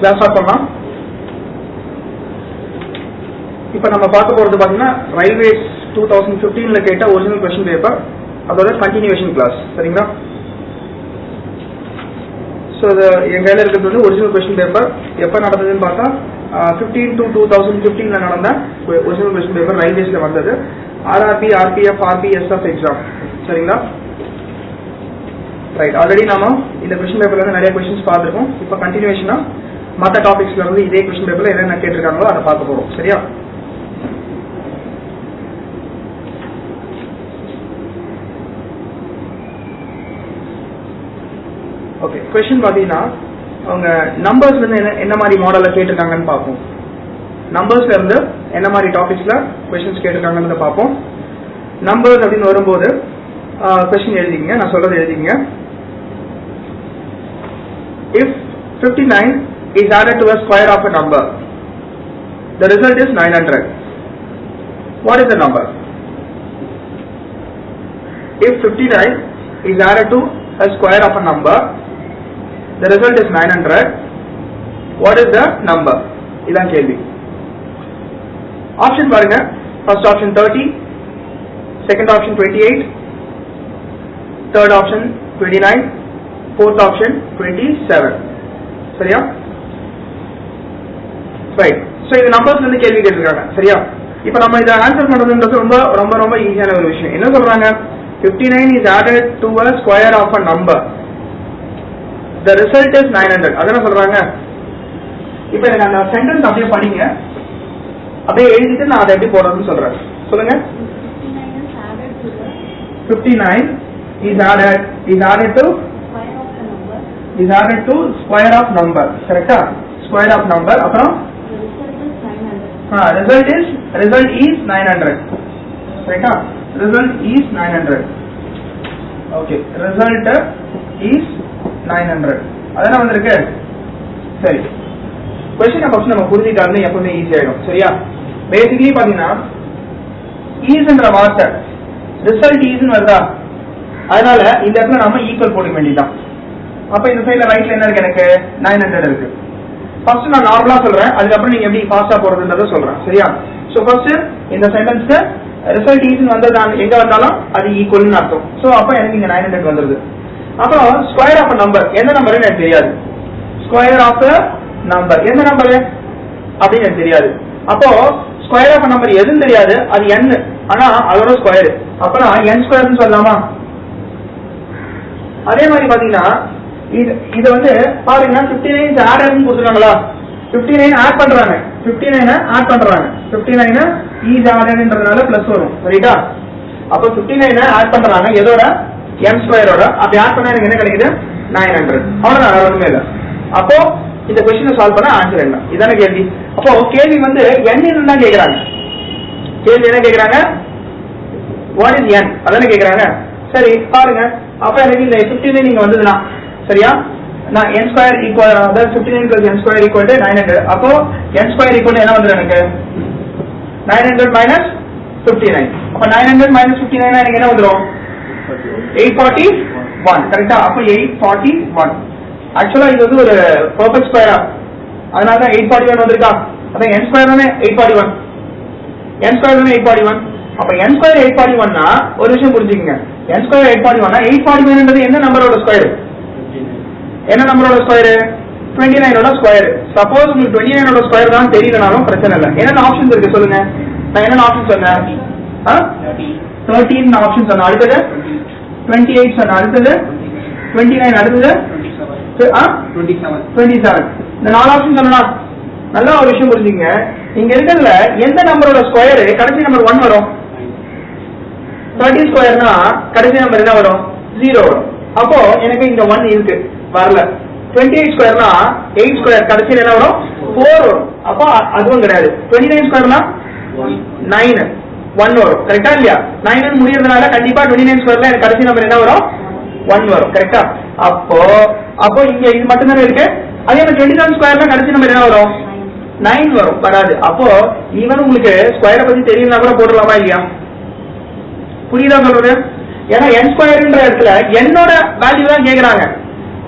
Class start பண்ணலாம். இப்போ நம்ம பார்க்க போகிறது பார்த்தீங்கன்னா ரயில்வேஸ் 2015ல கேட்ட ஒரிஜினல் கொஸ்டின் பேப்பர், அதோட கண்டினியூவேஷன் கிளாஸ். சரிங்களா? ஸோ அது என் கையில் இருக்கிறது வந்து ஒரிஜினல் கொஸ்டின் பேப்பர். எப்போ நடந்ததுன்னு பார்த்தா 15 to 2015ல நடந்த ஒரிஜினல் கொஸ்டின் பேப்பர் ரயில்வேஸில் வந்தது. RRB, RPF, RPSF exam. சரிங்களா? ரைட். ஆல்ரெடி நாம இந்த கொஸ்டின் பேப்பர்ல இருந்து நிறைய கொஸ்டின்ஸ் பார்த்துருக்கோம். இப்போ கண்டினியூவேஷனா மற்ற டாபிக்ஸ்ல இருந்து இதே கொஸ்டின் பேப்பர்ல என்னென்ன கேட்டிருக்காங்களோ அதை பார்க்க போறோம். சரியா? ஓகே. கொஸ்டின் பார்த்தீங்கன்னா அவங்க நம்பர்ஸ்ல இருந்து என்ன மாதிரி மாடல்ல கேட்டிருக்காங்கன்னு பார்ப்போம். நம்பர்ஸ்ல இருந்து என்ன மாதிரி டாபிக்ஸ்ல கொஸ்டின்ஸ் கேட்டிருக்காங்கன்னு பார்ப்போம். நம்பர்ஸ் அப்படின்னு வரும்போது கொஸ்டின் எழுதிங்க, நான் சொல்றது எழுதிங்க. If 59 is added to a square of a number, the result is 900. What is the number? If 59 is added to a square of a number, the result is 900. What is the number? இதான் கேள்வி. Option பாருங்க. First option 30, second option 28, third option 29, fourth option 27. சரியா? Right. So இது நம்பர்ஸ்ல இருந்து கேள்வி கேட்டிருக்காங்க. சரியா? இப்போ நம்ம இதை ஆன்சர் பண்றதுன்றது ரொம்ப ரொம்ப ரொம்ப ஈஸியான ஒரு விஷயம். என்ன சொல்றாங்க? 59 is added to a square of a number. The result is 900. அதான் சொல்றாங்க. இப்போ எனக்கு அந்த சென்டென்ஸ் அப்படியே படிங்க, அப்படியே எழுதிட்டு நான் அதை எப்படி போடுறதுன்னு சொல்றேன். சொல்லுங்க. 59 is added to square of number. கரெக்டா? Square of number. அப்புறம் result is 900. கரெக்டா? result is 900. Okay. result is 900. அதானே வந்திருக்கு. சரி. क्वेश्चन ஃபர்ஸ்ட் நம்ம புரிஞ்சிட்டாலே எப்பவுமே ஈஸி ஆயிடும். சரியா? பேசிக்கலி பாத்தீங்கன்னா ஈஸ்ன்ற வார்த்தை ரிசல்ட் ஈஸ்னு வருதா, அதனால இந்த இடத்துல நாம ஈக்குவல் போட வேண்டியதுதான். அப்ப இந்த சைடுல ரைட்ல என்ன இருக்கு? எனக்கு 900 இருக்கு. ஃபர்ஸ்ட் நான் நார்மலா சொல்றேன், அதுக்கப்புறம் நீங்க எப்படி ஃபாஸ்டா போறதுன்றத சொல்றேன். சரியா? சோ ஃபர்ஸ்ட் இந்த சென்டென்ஸ்க்கு ரிசல்ட் ஈஸ்னு வந்தது எங்க வந்தாலும் அது ஈக்குவல்னு அர்த்தம். சோ அப்ப எனக்கு இங்க 900 வந்துருது. அப்புறம் ஸ்கொயர் ஆஃப் நம்பர், எந்த நம்பர் எனக்கு தெரியாது. ஸ்கொயர் ஆஃப் நம்பர் எந்த நம்பர் அப்படின்னு எனக்கு தெரியாது. அப்போ ஸ்கொயர் ஆஃப் நம்பர் எதுன்னு தெரியாது, அது n, ஆனா அதோட ஸ்கொயர். அப்புறம் n ஸ்கொயர்னு சொல்லலாமா? அதே மாதிரி பாத்தீங்கன்னா இது வந்து பாருங்க 59 ஆட் கொடுத்துருக்காங்களா? 59 ஆட் பண்றாங்க. 59 ஆட் பண்றாங்க. 59 இஸ் ஆடட்ன்றதுனால பிளஸ் வரும். சரிடா? அப்போ 59 ஆட் பண்றாங்க எதோட? n ஸ்கொயரோட. அப்படி ஆட் பண்ணா எனக்கு என்ன கிடைக்குது? 900. அவ்வளவுதான், வேற ஒண்ணுமே இல்ல. அப்போ இந்த क्वेश्चन சால்வ் பண்ண ஆன்சர் என்ன? இதான கேள்வி. அப்போ கேள்வி வந்து n ன்னு தான் கேக்குறாங்க. கேள்வி என்ன கேக்குறாங்க? வாட் இஸ் n அதானே கேக்குறாங்க. சரி பாருங்க. அப்ப எனக்கு இந்த 59 நீங்க வந்ததுனா சரியா? நான் n ஸ்கொயர் ஈக்குவல், அதாவது 59 plus n square equal to 900. அப்போ n ஸ்கொயர் ஈக்குவல் என்ன வந்துரும் எனக்கு? 900 minus 59. அப்ப 900 minus 59 எனக்கு என்ன வந்துரும்? 841. கரெக்ட்டா? அப்ப 841. ஆக்சுவலா இது வந்து ஒரு பெர்ஃபெக்ட் ஸ்கொயரா, அதனால தான் 841 வந்திருக்கா. அதான் n ஸ்கொயர் தானே 841. n ஸ்கொயர் தானே 841. அப்ப n ஸ்கொயர் 841னா ஒரு விஷயம் புரிஞ்சுக்கங்க. n ஸ்கொயர் 841னா 841ன்றது என்ன நம்பரோட ஸ்கொயர்? என்ன நம்பரோட ஸ்கொயர்? 29 ஓட ஸ்கொயர். சப்போஸ் உங்களுக்கு 29 ஓட ஸ்கொயர் தான் தெரியலனாலும் பிரச்சனை இல்லை. என்னென்ன ஆப்ஷன்ஸ் இருக்கு சொல்லுங்க. நான் என்னென்ன ஆப்ஷன் சொன்னேன்? 13 ஆப்ஷன் சொன்னேன். அடுத்தது 28 சொன்னேன். அடுத்தது 29. அடுத்தது 27. இந்த 4 ஆப்ஷன் சொன்னா நல்ல ஒரு விஷயம் புரிஞ்சுங்க. இங்க இருக்கிறதுல எந்த நம்பரோட ஸ்கொயர் கடைசி நம்பர் 1 வரும்? 30 ஸ்கொயர்னா கடைசி நம்பர் என்ன வரும்? 0 வரும். அப்போ எனக்கு இங்க 1 இருக்கு, வரல. 28 ஸ்கொயர்னா 8 ஸ்கொயர் கடைசியில் என்ன வரும்? 4 வரும். அப்போ அதுவும் கிடையாது. 29 ஸ்கொயர்னா 9 1 வரும். கரெக்டா இல்லையா? 9 முடியறதுனால கண்டிப்பா 29 ஸ்கொயர்ல எனக்கு கடைசி நம்பர் என்ன வரும்? 1 வரும். கரெக்டா? அப்போ இங்க இது மட்டும் தானே இருக்கு. அதே மாதிரி 27 ஸ்கொயர்ல கடைசி நம்பர் என்ன வரும்? 9 வரும். வராது. அப்போ ஈவன் உங்களுக்கு ஸ்கொயரை பத்தி தெரியலனா கூட போடலாமா இல்லையா? புரியுதா சொல்றது? ஏன்னா n ஸ்கொயர்ன்ற இடத்துல என்னோட வேல்யூ தான் கேக்குறாங்க.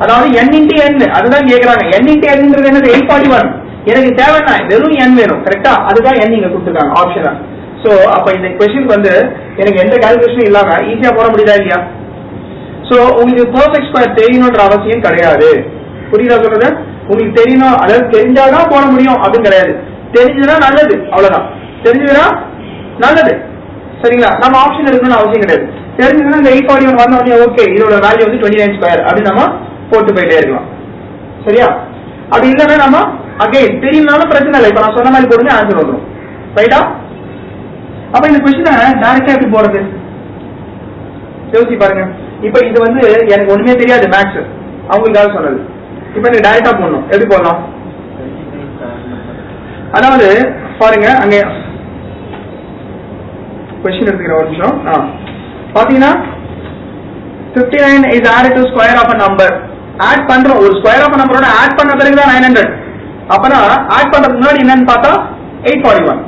அதாவது n into n அதுதான் கேக்குறாங்க. n into n ன்றது என்னது 841. எனக்கு தேவைன்னா வெறும் n வேணும். கரெக்ட்டா? அதுதான் n இங்க கொடுத்திருக்காங்க ஆப்ஷனா. சோ அப்ப இந்த क्वेश्चन வந்து எனக்கு எந்த கால்குலேஷனும் இல்லாம ஈஸியா போட முடியுதா இல்லையா? சோ உங்களுக்கு பெர்ஃபெக்ட் ஸ்கொயர் தெரியணும்ன்ற அவசியம் கிடையாது. புரியுதா சொல்றது? உங்களுக்கு தெரியணும், அதாவது தெரிஞ்சாதான் போட முடியும் அப்படின்னு கிடையாது. தெரிஞ்சதுன்னா நல்லது, அவ்வளவுதான். தெரிஞ்சதுன்னா நல்லது, சரிங்களா? நம்ம ஆப்ஷன் இருக்கணும்னு அவசியம் கிடையாது. தெரிஞ்சதுன்னா இந்த 841 வந்த உடனே ஓகே இதோட வேல்யூ வந்து 29 ஸ்கொயர் அப்படின்னு நம்ம போட்டு போயிட்டே இருக்கலாம். சரியா? அப்படி இல்லைன்னா நம்ம அகைன் தெரியலனாலும் பிரச்சனை இல்லை. இப்ப நான் சொன்ன மாதிரி போடுங்க, ஆன்சர் வந்துடும். ரைட்டா? அப்ப இந்த கொஸ்டினை டைரக்டா எப்படி போறது யோசிச்சு பாருங்க. இப்ப இது வந்து எனக்கு ஒண்ணுமே தெரியாது மேக்ஸ், அவங்களுக்காக சொன்னது. இப்ப நீங்க டைரக்டா போடணும். எப்படி போடலாம்? அதாவது பாருங்க, அங்க கொஸ்டின் எடுத்துக்கிற ஒரு நிமிஷம். பாத்தீங்கன்னா 59 is added to square of a number. Add பண்றோம், ஒரு ஸ்கொயர் ஆஃப் நம்பரோட ஆட் பண்ண பிறகு தான் 900. அப்பனா ஆட் பண்றதுக்கு முன்னாடி என்னன்னு பார்த்தா 841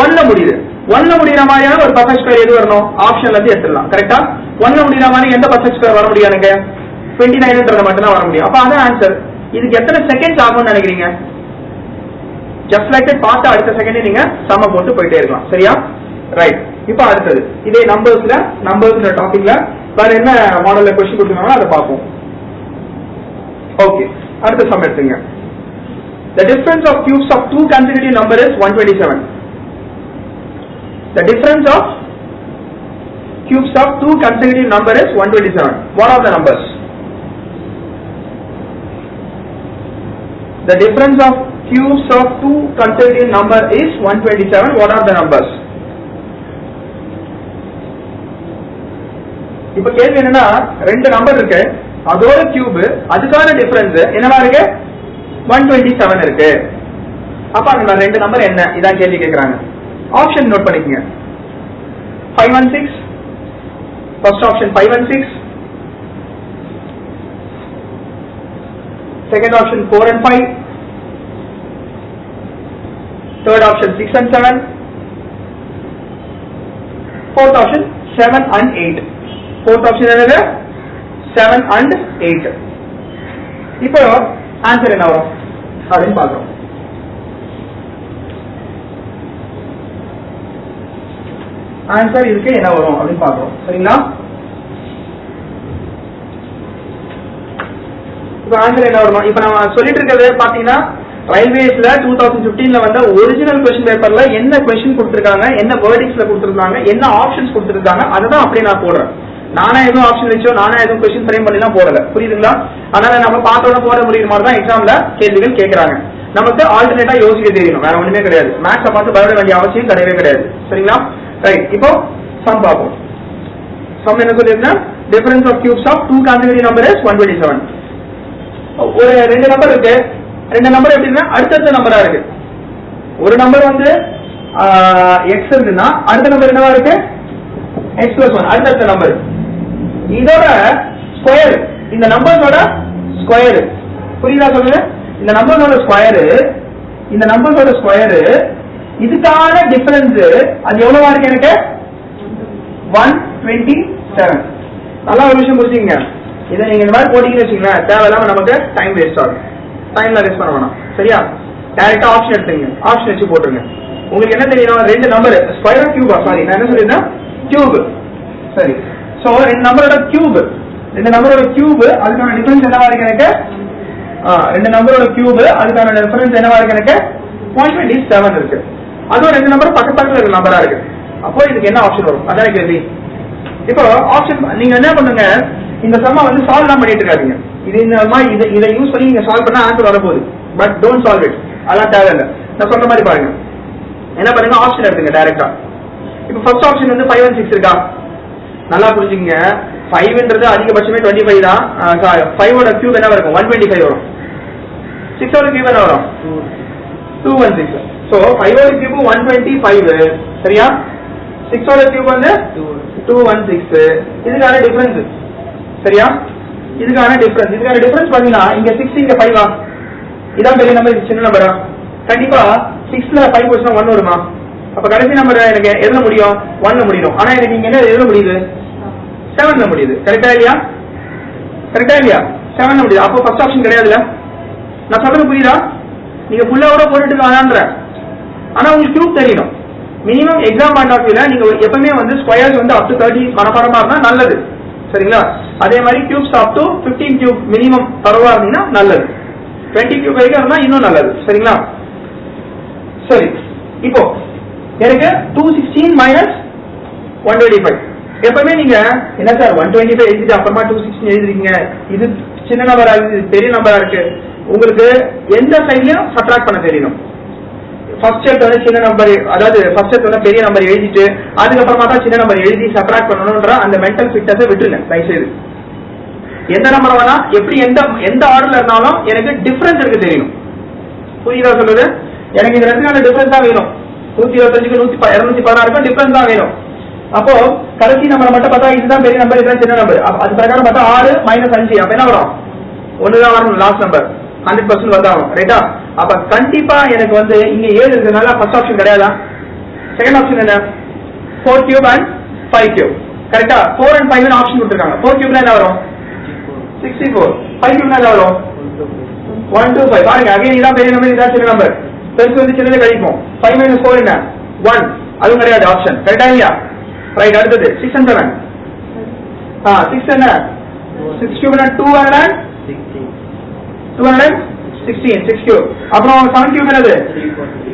1ல முடியுது. 1ல முடிகிற மாதிரியான ஒரு பர்ஃபெக்ட் ஸ்கொயர் எது வரணும்? ஆப்ஷன்ல இருந்து எடுத்துடலாம். கரெக்ட்டா? 1ல முடிகிற மாதிரி எந்த பர்ஃபெக்ட் ஸ்கொயர் வர முடியும்? எனக்கு 29ன்றது மட்டும் தான் வர முடியும். அப்ப அதான் ஆன்சர். இதுக்கு எத்தனை செகண்ட்ஸ் ஆகும்னு நினைக்கிறீங்க? ஜஸ்ட் லைக் தட் பார்த்து அடுத்த செகண்டே நீங்க சம போட்டு போயிட்டே இருக்கலாம். சரியா? ரைட். இப்போ அடுத்தது இதே நம்பர்ஸ்ல டாபிக்ல வேற என்ன மாடல்ல क्वेश्चन கொடுத்துருக்காங்க அதை பார்ப்போம். ஓகே, அடுத்த சம் எடுத்துங்க. The difference of cubes of two consecutive number is 127. The difference of cubes of two consecutive number is 127. What are the numbers? The difference of cubes of two consecutive number is 127. What are the numbers? இப்ப கேள்வி என்னன்னா, ரெண்டு number இருக்கு, அதோட cube, அதுக்கான difference என்னவா இருக்கு? 127 இருக்கு. அப்ப அந்த ரெண்டு நம்பர் என்ன? இதான் கேள்வி கேக்குறாங்க. ஆப்ஷன் நோட் பண்ணிக்கங்க. 516, first option 516, second option 4 and 5, third option 6 and 7, fourth option 7 and 8. fourth option என்னது? 7 and 8. இப்போ ஆன்சர் என்ன வரும் அப்படின்னு பார்க்கிறோம். ஆன்சர் இதுக்கு என்ன வரும் அப்படின்னு பார்க்கிறோம். சரிங்களா? இப்போ ஆன்சர் என்ன வரும்? இப்போ நம்ம சொல்லிட்டு இருக்கிறது பாத்தீங்கன்னா ரயில்வேஸ்ல 2015ல வந்த ஒரிஜினல் क्वेश्चन பேப்பர்ல என்ன क्वेश्चन கொடுத்திருக்காங்க, என்ன வேர்டிங்ஸ்ல கொடுத்திருக்காங்க, என்ன ஆப்ஷன்ஸ் கொடுத்திருக்காங்க, அதுதான் அப்படியே நான் போடுறேன். நானே எதுவும் ஆப்ஷன் வச்சோ நானே எதுவும் क्वेश्चन ஃப்ரேம் பண்ணிலாம் போடல. புரியுதுங்களா? அதனால நம்ம பார்த்தோட போட முடியுற மாதிரி தான் எக்ஸாம்ல கேள்விகள் கேட்கறாங்க. நமக்கு ஆல்டர்னேட்டா யோசிக்க தெரியணும், வேற ஒண்ணுமே கிடையாது. மேக்ஸை பார்த்து பயப்பட வேண்டிய அவசியம் கிடையவே கிடையாது. சரிங்களா? ரைட். இப்போ சம் பார்ப்போம். சம் என்ன சொல்லிருந்தா, difference of cubes of two consecutive number is 127. ஒரு ரெண்டு நம்பர் இருக்கு, ரெண்டு நம்பர் எப்படின்னா அடுத்தடுத்த நம்பரா இருக்கு. ஒரு நம்பர் வந்து எக்ஸ் இருக்குன்னா அடுத்த நம்பர் என்னவா இருக்கு? x+1 அடுத்தடுத்த நம்பர். இதோட ஸ்கொயர், இந்த நம்பர்ஸோட ஸ்கொயர். புரியுதா சொல்லுங்க? இந்த நம்பர்ஸோட ஸ்கொயர், இந்த நம்பர்ஸோட ஸ்கொயர், இதுக்கான டிஃபரன்ஸ் அது எவ்வளவா இருக்கு? எனக்கு 127. நல்லா ஒரு விஷயம் புரிஞ்சுங்க. இதை நீங்க இந்த மாதிரி போட்டீங்கன்னு வச்சுங்களேன், தேவையில்லாம நமக்கு டைம் வேஸ்ட் ஆகும். டைம்ல வேஸ்ட் பண்ண வேணாம். சரியா? டைரக்டா ஆப்ஷன் எடுத்துங்க, ஆப்ஷன் வச்சு போட்டுருங்க. உங்களுக்கு என்ன தெரியும்? ரெண்டு நம்பர் ஸ்கொயர் கியூபா, சாரி நான் என்ன சொல்லிருந்தேன்? கியூப். சரி, சோ ரெண்டு நம்பரோட கியூப், ரெண்டு நம்பரோட கியூப், அதுக்கான டிஃபரன்ஸ் என்னவா இருக்கு எனக்கு? ரெண்டு நம்பரோட கியூப், அதுக்கான டிஃபரன்ஸ் என்னவா இருக்கு எனக்கு? 127 இருக்கு. அதுவும் ரெண்டு நம்பர் பக்கத்துல இருக்க நம்பரா இருக்கு. அப்போ இதுக்கு என்ன ஆப்ஷன் வரும்? அதான் கேள்வி. இப்போ ஆப்ஷன் நீங்க என்ன பண்ணுங்க, இந்த சம்மா வந்து சால்வ் தான் பண்ணிட்டு இருக்காதீங்க. இது இந்த மாதிரி இதை யூஸ் பண்ணி நீங்க சால்வ் பண்ணா ஆன்சர் வரப்போகுது. பட் டோன்ட் சால்வ் இட், அதெல்லாம் தேவையில்லை. நான் சொல்ற மாதிரி பாருங்க. என்ன பண்ணுங்க, ஆப்ஷன் எடுத்துங்க டைரக்டா. இப்போ ஃபர்ஸ்ட் ஆப்ஷன் வந்து 5 and 6 இருக்கா? நல்லா புரிஞ்சுங்க. 5ன்றது அதிகபட்சமே 25 தான். 5ஓட கியூப் என்ன வரும்? 125 வரும். 6ஓட கியூப் என்ன வரும்? 216. சோ 5ஓட கியூப் 125, சரியா? 6ஓட கியூப் வந்து 216. இதுக்கான டிஃபரன்ஸ், சரியா? இதுக்கான டிஃபரன்ஸ் பாத்தீங்கன்னா இங்க 6 இங்க 5 இதான் பெரிய நம்பர், சின்ன நம்பரா? கண்டிப்பா 6ல 5 போச்சுன்னா 1 வருமா? அப்ப கடைசி நம்பர் எனக்கு எதுல முடியும்? 1ல முடியும். ஆனா எனக்கு இங்க என்ன எதுல முடியுது? 7ல முடியுது. கரெக்டா இல்லையா? கரெக்டா இல்லையா? 7 முடியுது. அப்போ ஃபர்ஸ்ட் ஆப்ஷன் கிடையாதுல்ல. நான் சொல்றது புரியுதா? நீங்க ஃபுல்லா கூட போட்டுட்டு வேணான்ற, ஆனா உங்களுக்கு கியூப் தெரியணும். மினிமம் எக்ஸாம் பாயிண்ட் ஆஃப் வியூல நீங்க எப்பவுமே வந்து ஸ்கொயர்ஸ் வந்து அப் டு 30 மனப்பாடமா இருந்தா நல்லது, சரிங்களா? அதே மாதிரி cubes up to 15 cube minimum தரவா இருந்தீங்கன்னா நல்லது. 20 கியூப் வரைக்கும் இருந்தா இன்னும் நல்லது, சரிங்களா? சரி, இப்போ எனக்கு 216 மைனஸ் 125. எப்பவுமே நீங்க என்ன சார் 125 எழுதிட்டு அப்புறமா 216 எழுதிருக்கீங்க, இது சின்ன நம்பரா இருக்கு, பெரிய நம்பரா இருக்கு. உங்களுக்கு எந்த சைட்லயும் சப்ட்ராக்ட் பண்ண தெரியணும். ஃபர்ஸ்ட் ஸ்டெப் வந்து சின்ன நம்பர், அதாவது ஃபர்ஸ்ட் ஸ்டெப் வந்து பெரிய நம்பர் எழுதிட்டு அதுக்கப்புறமா தான் சின்ன நம்பர் எழுதி சப்ட்ராக்ட் பண்ணணும்ன்ற அந்த மென்டல் ஃபிட்னஸை விட்டுருங்க தயவுசெய்து. எந்த நம்பர் வேணா எப்படி எந்த ஆர்டர்ல இருந்தாலும் எனக்கு டிஃபரன்ஸ் இருக்கு தெரியணும். புரியுதா சொல்றது? எனக்கு இந்த ரெண்டு டிஃபரன்ஸ் தான் வேணும். 125க்கு 216க்கும் டிஃபரன்ஸ் தான் வேணும். அப்போ கடைசி நம்பரை மட்டும் பார்த்தா இதுதான் பெரிய நம்பர், இதுதான் சின்ன நம்பர். அது பிரகாரம் பார்த்தா 6 மைனஸ் 5 அப்ப என்ன வரும்? ஒண்ணுதான் வரணும் லாஸ்ட் நம்பர். 100% வந்தாகும், ரைட்டா? அப்ப கண்டிப்பா எனக்கு வந்து இங்க 7 இருக்கிறதுனால ஃபர்ஸ்ட் ஆப்ஷன் கிடையாதா? செகண்ட் ஆப்ஷன் என்ன? 4 கியூப் அண்ட் 5 கியூப், கரெக்டா? 4 and 5 ஆப்ஷன் கொடுத்துருக்காங்க. 4 கியூப்னா என்ன வரும்? 64. 5 கியூப்னா என்ன வரும்? 125. பாருங்க, அகைன் இதான் பெரிய நம்பர், இதான் சின்ன நம்பர். பெருசு வந்து சின்னது கழிப்போம். 5 minus 4 என்ன? 1. அதுவும் கிடையாது ஆப்ஷன், கரெக்டா இல்லையா? ரைட். அடுத்தது 6 and 7. 6 என்ன? 6 கியூப் 216. 6 கியூப். அப்புறம் 7 கியூப் என்னது?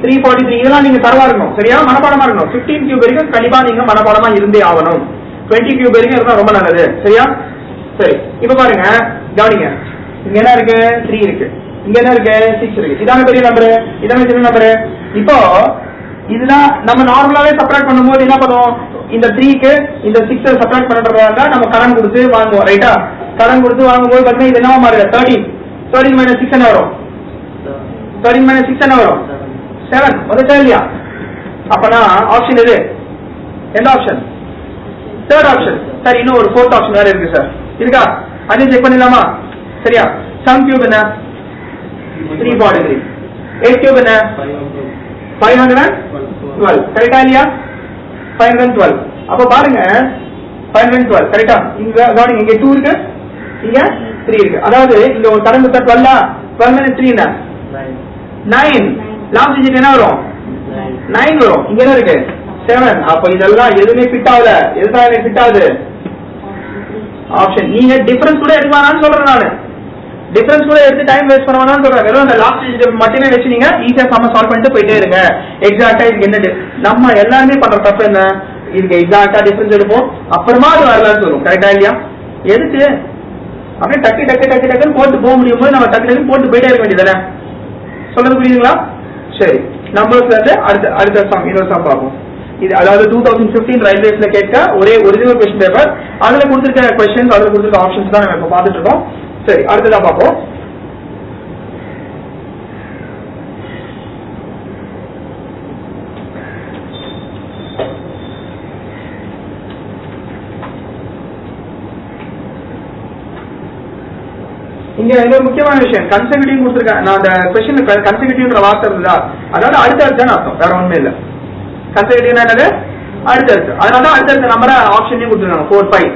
343. இதெல்லாம் நீங்க தரவா இருக்கணும், சரியா? மனப்பாடமா இருக்கணும். 15 கியூப் வரைக்கும் கண்டிப்பா நீங்க மனப்பாடமா இருந்தே ஆகணும். 20 கியூப் வரைக்கும் இருந்தா ரொம்ப நல்லது, சரியா? சரி, இப்ப பாருங்க, கவனிங்க. இங்க என்ன இருக்கு? 3 இருக்கு. இங்க என்ன இருக்கு? 6 இருக்கு. இதான பெரிய நம்பரு, இதான சின்ன நம்பரு. இப்போ இதுதான் நம்ம நார்மலாவே சப்ட்ராக்ட் பண்ணும்போது என்ன பண்ணுவோம்? இந்த 3க்கு இந்த 6 சப்ட்ராக்ட் பண்றதா நம்ம கடன் கொடுத்து வாங்குவோம், ரைட்டா? கடன் கொடுத்து வாங்கும்போது பாத்தீங்கன்னா இது என்னவா மாறுது? 13 minus 6 என்ன வரும்? 13 minus 6 என்ன வரும்? 7. வந்துட்டா இல்லையா? அப்பனா ஆப்ஷன் எது? எந்த ஆப்ஷன்? Third option. சரி, இன்னும் ஒரு ஃபோர்த் ஆப்ஷன் வேற இருக்கு சார், இருக்கா? அதையும் செக் பண்ணிடலாமா? சரியா? 7 கியூப் என்ன? 343. 8 கியூப் என்ன? 512. கரெக்டா இல்லையா? 512. அப்ப பாருங்க, 512 கரெக்டா? இங்க கவனிங்க, இங்க 2 இருக்கு, இங்க 3 இருக்கு. அதாவது இங்க ஒரு கடன் கொடுத்தா 12 minus 3 என்ன? 9. லாஸ்ட் டிஜிட் என்ன வரும்? 9 வரும். இங்க என்ன இருக்கு? 7. அப்ப இதெல்லாம் எதுவுமே ஃபிட் ஆகல. எதுதான் ஃபிட் ஆகுது? ஆப்ஷன். நீங்க டிஃபரன்ஸ் கூட எடுக்கலாம்னு சொல்றேன் நானு. டிஃபரன்ஸ் கூட எடுத்து டைம் வேஸ்ட் பண்ண வேணாம்னு சொல்றேன். வெறும் அந்த லாஸ்ட் டிஜிட் மட்டுமே வச்சு நீங்க ஈஸியா சம்ம சால்வ் பண்ணிட்டு போயிட்டே இருங்க. எக்ஸாக்ட்டா இதுக்கு என்ன நம்ம எல்லாருமே பண்ற தப்பு என்ன? இதுக்கு எக்ஸாக்ட்டா டிஃபரன்ஸ் எடுப்போம், அப்புறமா அது வரலான்னு சொல்லுவோம், கரெக்டா இல்லையா? எதுக்கு அப்படியே டக்குன்னு போட்டு போக முடியும் போது நம்ம டக்கு போட்டு போயிட்டே இருக்க வேண்டியதானே? சொல்றது புரியுதுங்களா? சரி, நம்பர்ஸ்ல இருந்து அடுத்த சம், இன்னொரு சம் பார்ப்போம். இது அதாவது 2015 ரயில்வேஸ்ல கேட்க ஒரே ஒரிஜினல் கொஸ்டின் பேப்பர். அதுல கொடுத்திருக்க கொஸ்டின்ஸ், அதுல கொடுத்திருக்க ஆப்ஷன்ஸ் தான் நம்ம இப்ப பார்த்துட்டு இருக்கோம். சரி, அடுத்ததா பார்ப்போம். இங்க இன்னொரு முக்கியமான விஷயம், கன்செக்யூட்டிவ் கொடுத்திருக்கேன். நான் அந்த கொஸ்டின் கன்செக்யூட்டிவ்ன்ற வார்த்தை இருந்தா அதாவது அடுத்தடுத்தான அர்த்தம், வேற ஒண்ணுமே இல்ல. கன்செக்யூட்டிவ் என்னது? அடுத்தடுத்து. அதனால அடுத்தடுத்த நம்பரை ஆப்ஷன்லயும் கொடுத்துருக்காங்க. 4 5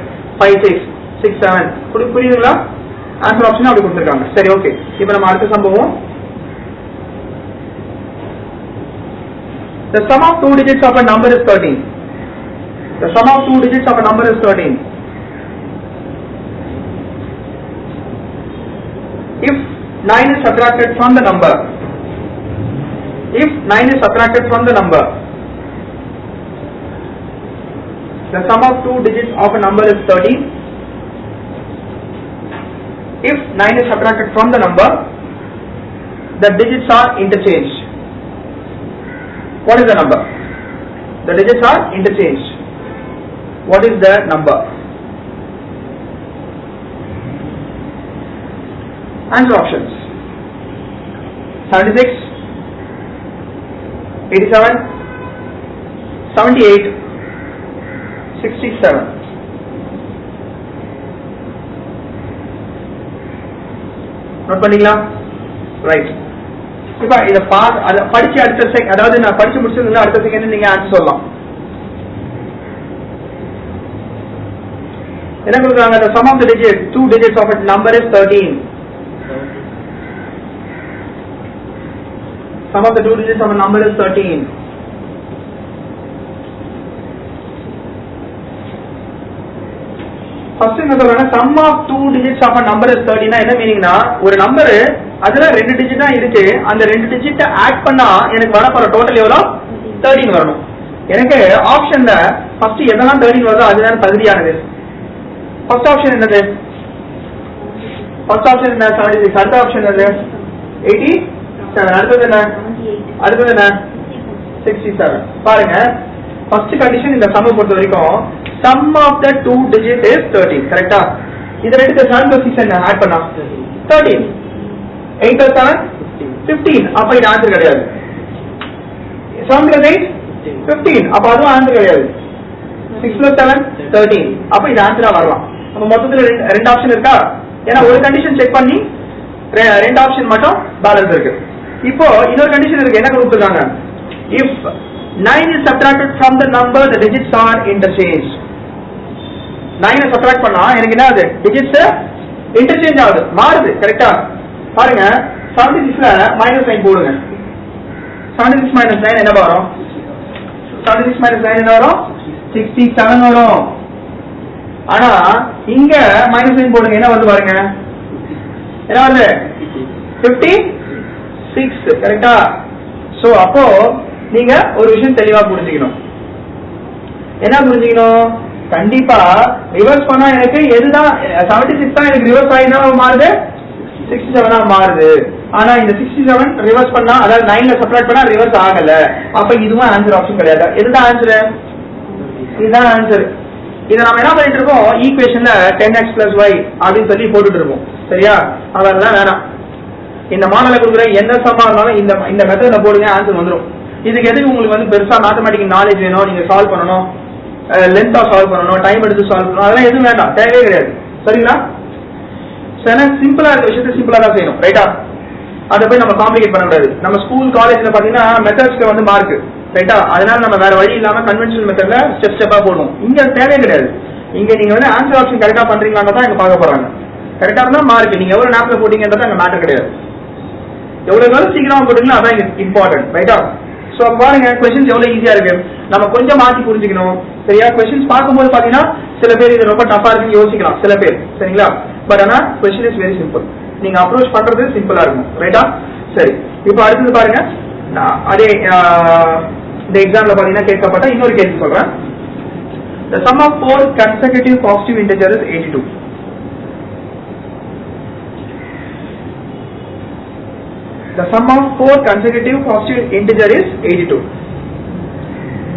5 6 6 7. புரியுதுங்களா? ஆன்சர் ஆப்ஷன் அப்படி கொடுத்துருக்காங்க. சரி, ஓகே. இப்ப நம்ம அடுத்த சம்பவம். The sum of 2 digits of a number is 13. The sum of 2 digits of a number is 13. If 9 is subtracted from the number, if 9 is subtracted from the number, the sum of 2 digits of a number is 13. If 9 is subtracted from the number, the digits are interchanged. What is the number? The digits are interchanged. What is the number? Answer options: 76, 87, 78, 67. Note பண்ணிக்கலாம், right? இப்ப இத படிச்சு அடுத்த அதாவது நான் படிச்சு முடிச்சதுல அடுத்த second நீங்க ஆன்சர் சொல்லலாம். என்ன கொடுக்குறாங்க? The sum of the digits, 2 digits of a number is 13. Sum of the 2 digits of a number is 13. First என்ன சொல்றாங்க? Sum of 2 digits of a number is 13 னா என்ன மீனிங்னா, ஒரு நம்பர் அதுல 2 டிஜிட் தான் இருக்கு, அந்த 2 டிஜிட் ஆட் பண்ணா எனக்கு வர போற டோட்டல் எவ்வளவு? 13 வரணும். எனக்கு ஆப்ஷன்ல ஃபர்ஸ்ட் எதெல்லாம் 13 வருதோ அதுதான் தகுதியானது. ஃபர்ஸ்ட் ஆப்ஷன் என்னது? ஃபர்ஸ்ட் ஆப்ஷன் என்ன? 76. அடுத்த ஆப்ஷன் என்னது? 87. அடுத்தது என்ன? அடுத்தது என்ன? 67. பாருங்க, ஃபர்ஸ்ட் கண்டிஷன் இந்த சம் பொறுத்த வரைக்கும் sum of the 2 digit is 13. கரெக்ட்டா? இது ரெண்டு 7 plus 6 என்ன ஆட் பண்ணா 13. 8 plus 7 15. அப்ப இது ஆன்சர் கிடையாது. 7 plus 8 15. அப்ப அதுவும் ஆன்சர் கிடையாது. 6 plus 7 13. அப்ப இது ஆன்சரா வரலாம். அப்ப மொத்தத்துல ரெண்டு ஆப்ஷன் இருக்கா? ஏன்னா ஒரு கண்டிஷன் செக் பண்ணி ரெண்டு ஆப்ஷன் மட்டும் பேலன்ஸ் இருக்கு. இப்போ இன்னொரு கண்டிஷன் இருக்கு. என்ன கொடுத்திருக்காங்க? if 9 is subtracted from the number, the digits are interchanged. 9 subtract பண்ணா எனக்கு என்ன ஆகுது? டிஜிட்ஸ் இன்டர்சேஞ்ச் ஆகுது, மாறுது. கரெக்ட்டா? பாருங்க, 76ல மைனஸ் சைன் போடுங்க. 76 minus 9 என்ன வரும்? 76 minus 9 என்ன வரும்? 67 வரும். ஆனா இங்க மைனஸ் சைன் போடுங்க, என்ன வந்து பாருங்க, என்ன வருது? 56. கரெக்ட்டா? சோ அப்போ நீங்க ஒரு விஷயம் தெளிவா புரிஞ்சுக்கணும். என்ன புரிஞ்சுக்கணும்? கண்டிப்பா ரிவர்ஸ் பண்ணா எனக்கு எதுதான் 76 தான் எனக்கு ரிவர்ஸ் ஆயினா மாறுது, 67 மாறுது. ஆனா இந்த 67 ரிவர்ஸ் பண்ணா, அதாவது 9ல சப்ட்ராக்ட் பண்ணா ரிவர்ஸ் ஆகல. அப்ப இதுவும் ஆன்சர் ஆப்ஷன் கிடையாது. இதுதான் ஆன்சர். இதுதான் ஆன்சர். இத நாம என்ன பண்ணிட்டு இருக்கோம்? ஈக்குவேஷன்ல 10x plus y அப்படின்னு சொல்லி போட்டுட்டு இருக்கோம். சரியா? அதெல்லாம் வேணாம். இந்த மாடலை கொடுக்குற எந்த சம்மா இருந்தாலும் இந்த மெத்தட்ல போடுங்க, ஆன்சர் வந்துடும். இதுக்கு எதுக்கு உங்களுக்கு வந்து பெருசா மேத்தமேட்டிக்கல் நாலேஜ் வேணும், நீங்க சால்வ் பண்ணணும், லென்த்தா சால்வ் பண்ணணும், டைம் எடுத்து சால்வ் பண்ணணும், அதெல்லாம் எதுவும் வேண்டாம், தேவையே கிடையாது. சரிங்களா? சிம்பிளா இருக்க விஷயத்தை சிம்பிளா தான் செய்யணும். ரைட்டா? அதை போய் நம்ம காம்ப்ளிகேட் பண்ண கூடாது. நம்ம ஸ்கூல் காலேஜ்ல பாத்தீங்கன்னா மெத்தட்ஸ்க்கு வந்து மார்க். ரைட்டா? அதனால நம்ம வேற வழி இல்லாம கன்வென்ஷனல் மெத்தட்ல ஸ்டெப்பா போடுவோம். இங்க தேவையே கிடையாது. இங்க நீங்க வந்து ஆன்சர் ஆப்ஷன் கரெக்டா பண்றீங்களான்னு தான் இங்க பார்க்க போறாங்க. கரெக்டா இருந்தா மார்க். நீங்க எவ்வளவு நேரத்துல போட்டீங்கன்றது அங்க மேட்டர் கிடையாது. எவ்வளவு நாள் சீக்கிரமா போட்டீங்களோ அதான் இம்பார்ட்டன்ட். ரைட்டா? சோ பாருங்க, கொஸ்டின்ஸ் எவ்வளவு ஈஸியா இருக்கு. நம்ம கொஞ்சம் மாத்தி புரிஞ்சுக்கணும். சரியா? கொஸ்டின்ஸ் பார்க்கும்போது பாத்தீங்கன்னா சில பேர் இது ரொம்ப டஃபா இருக்குன்னு யோசிக்கலாம் சில பேர். சரிங்களா? பட் ஆனா கொஸ்டின் இஸ் வெரி சிம்பிள். நீங்க அப்ரோச் பண்றது சிம்பிளா இருக்கும். ரைட்டா? சரி, இப்போ அடுத்தது பாருங்க. அதே இந்த எக்ஸாம்ல பாத்தீங்கன்னா கேட்கப்பட்ட இன்னொரு கேள்வி சொல்றேன். The sum of 4 consecutive positive integers is 82. The sum of 4 consecutive positive integer is 82.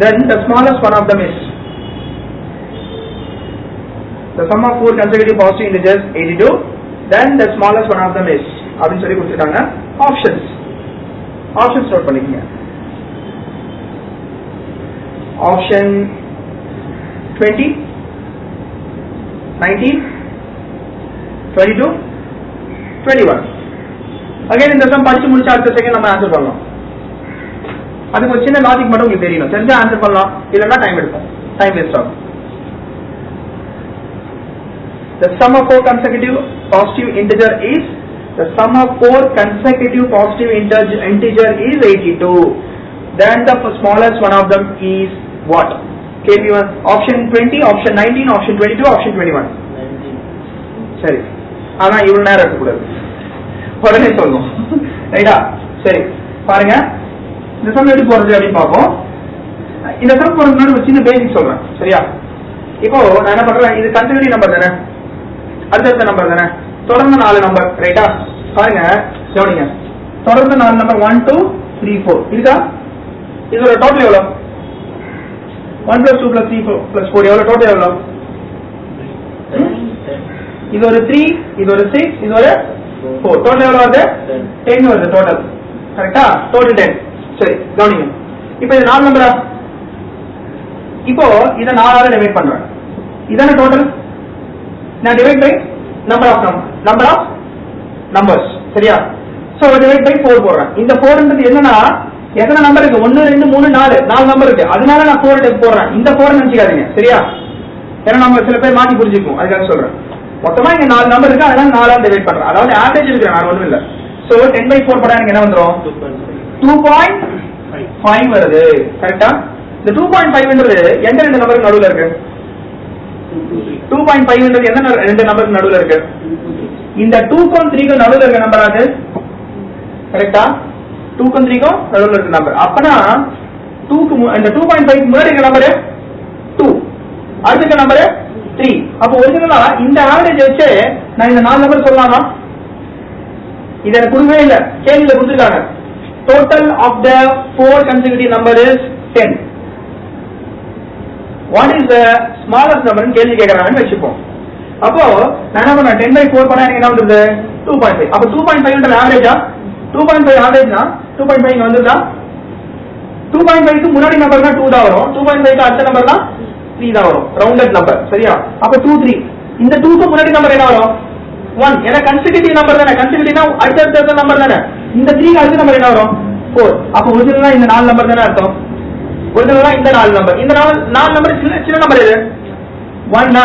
Then the smallest one of them is. The sum of 4 consecutive positive integers 82. Then the smallest one of them is. அப்படின்னு சொல்லி கொடுத்துட்டாங்க. Options note பண்ணிக்கங்க. Option 20, 19, 22, 21. Again இந்த some படிச்சு முடிச்சா அடுத்த second நம்ம answer பண்ணலாம். அதுக்கு ஒரு சின்ன லாஜிக் மட்டும் உங்களுக்கு தெரியணும். தெரிஞ்சா ஆன்சர் பண்ணலாம், இல்லைன்னா டைம் எடுக்கும், டைம் வேஸ்ட் ஆகும். The sum of 4 consecutive positive integer is the sum of 4 consecutive positive integer is 82. Then the smallest one of them is what? கேள்வி ஆப்ஷன் 20, ஆப்ஷன் 19, ஆப்ஷன் 22, ஆப்ஷன் 21. சரி, ஆனா இவ்வளவு நேரம் இருக்கக்கூடாது, உடனே சொல்லணும். ரைட்டா? சரி பாருங்க, இந்த சம் எப்படி போறது அப்படின்னு பார்ப்போம். இந்த சம் போறதுக்கு முன்னாடி ஒரு சின்ன பேசிக் சொல்றேன். சரியா? இப்போ நான் என்ன பண்றேன், இது கன்சிக்யூட்டிவ் நம்பர் தானே, அடுத்த நம்பர் தானே, தொடர்ந்து 4 நம்பர். ரைட்டா? பாருங்க, கவனிங்க, தொடர்ந்து 4 நம்பர் 1, 2, 3, 4 இருக்கா? இதோட டோட்டல் எவ்வளவு? 1 plus 2 plus 3 plus 4 எவ்வளவு? டோட்டல் எவ்வளவு? இது ஒரு 3, இது ஒரு 6, இது ஒரு 4. டோட்டல் எவ்வளவு வருது? 10 வருது டோட்டல். கரெக்டா? டோட்டல் 10. சரி கவனிங்க, இப்போ இது 4 நம்பரா? இப்போ இதை 4 ஆல டிவைட் பண்றேன். இதான டோட்டல். நான் divide by number of numbers. சரியா? சோ டிவைட் பை 4 போடுறேன். இந்த 4ன்றது என்னன்னா, எத்தனை நம்பர் இருக்கு? 1, 2, 3, 4 நம்பர் இருக்கு. அதனால நான் 4 போடுறேன். இந்த 4 நினைச்சுக்காதீங்க. சரியா? ஏன்னா நம்ம சில பேர் மாத்தி புரிஞ்சுக்கும், அதுக்காக சொல்றேன். மொத்தமா இங்க 4 நம்பர் இருக்கு, அதனால 4 டிவைட் பண்றேன். அதாவது ஆவரேஜ் இருக்கு, வேற ஒண்ணும் இல்ல. சோ 10/4 போட்டா எனக்கு என்ன வந்துரும்? 2.5 வருது. கரெக்டா? இந்த 2.5ன்றது எந்த ரெண்டு நம்பருக்கு நடுவுல இருக்கு? 2.5ன்றது எந்த ரெண்டு நம்பருக்கு நடுவுல இருக்கு? இந்த 2க்கும் 3க்கும் நடுவுல இருக்க நம்பர் அது. கரெக்டா? 2க்கும் 3க்கும் நடுவுல இருக்க நம்பர். அப்பனா 2க்கு இந்த 2.5க்கு முன்னாடி இருக்க நம்பர் 2, அடுத்த நம்பர் 3. அப்ப ஒரிஜினலா இந்த ஆவரேஜ் வச்சு நான் இந்த 4 நம்பர் சொல்லலாமா? இது எனக்கு கொடுக்கவே இல்ல, கேள்வியில கொடுத்துருக்காங்க. Total of the 4 consecutive number is 10. What is the smallest number கேள்வி கேட்கறாங்கன்னு வச்சுப்போம். அப்போ நான் என்ன பண்ணேன், 10/4 பண்ணா எனக்கு என்ன வந்துருது? 2.5. அப்ப 2.5 ஆவரேஜா? 2.5 ஆவரேஜ்னா 2.5 இங்க வந்துருதா? 2.5க்கு முன்னாடி நம்பர் தான் 2 தான் வரும், 2.5க்கு அடுத்த நம்பர் தான் 3 தான் வரும், ரவுண்டட் நம்பர். சரியா? அப்ப 2 3. இந்த 2க்கு முன்னாடி நம்பர் என்ன வரும்? 1. ஏன்னா கன்சிக்யூட்டிவ் நம்பர் தானே, கன்சிக்யூட்டிவ்னா அடுத்த நம்பர் தானே. இந்த 3க்கு அடுத்த நம்பர் என்ன வரும்? 4. அப்ப ஒரிஜினலா இந்த 4 நம்பர் தானே அர்த்தம். ஒரிஜினலா இந்த 4 நம்பர், இந்த 4 நம்பர் சின்ன நம்பர் எது? 1.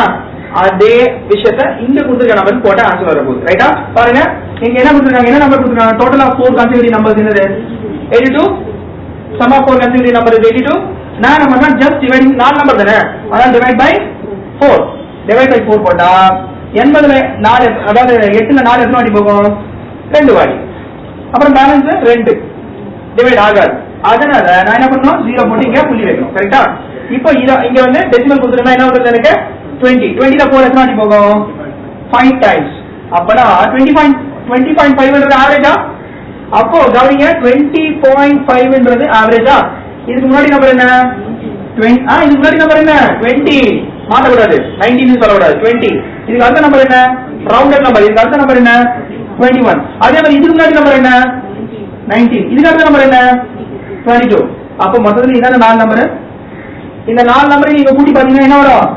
அதே விஷயத்தை இங்க கொடுத்துருக்க நம்பர் போட்ட ஆன்சர் வர போகுது. ரைட்டா? பாருங்க இங்க என்ன கொடுத்துருக்காங்க, என்ன நம்பர் கொடுத்துருக்காங்க? டோட்டல் ஆஃப் 4 கன்சிக்யூட்டிவ் நம்பர்ஸ் என்னது? 82. Sum of 4 consecutive number is 82. நான் நம்ம ஜஸ்ட் டிவைடிங் 4 நம்பர் தானே, அதான் டிவைட் பை 4. டிவைட் பை 4 போட்டா 80ல 4, அதாவது 8ல 4 எத்தனை வாட்டி போகும்? 2 வாட்டி. அப்புறம் பேலன்ஸ் 2 டிவைட் ஆகாது. அதனால நான் என்ன பண்ணணும், 0 போட்டு இங்க புள்ளி வைக்கணும். கரெக்டா? இப்போ இங்க வந்து டெசிமல் கொடுத்துருந்தா என்ன வருது எனக்கு? 20. 20ல 4 எத்தனை வாட்டி போகும்? 5 டைம்ஸ். அப்பனா 20.5ன்றது ஆவரேஜா? அப்போ கவனிங்க, 20.5ன்றது ஆவரேஜா? இதுக்கு முன்னாடி நம்பர் என்ன? இதுக்கு முன்னாடி நம்பர் என்ன? 20. மாற்றக்கூடாது, 19 சொல்லக்கூடாது, 20. இதுக்கு அடுத்த நம்பர் என்ன? Rounded number. இதுக்கு அடுத்த நம்பர் என்ன? 21. அதே மாதிரி இதுக்கு முன்னாடி நம்பர் என்ன? 19. இதுக்கு அடுத்த நம்பர் என்ன? 22. அப்ப மொத்தத்துல இதான 4 நம்பர். இந்த 4 நம்பரை நீங்க கூட்டி பாத்தீங்கன்னா என்ன வரும்?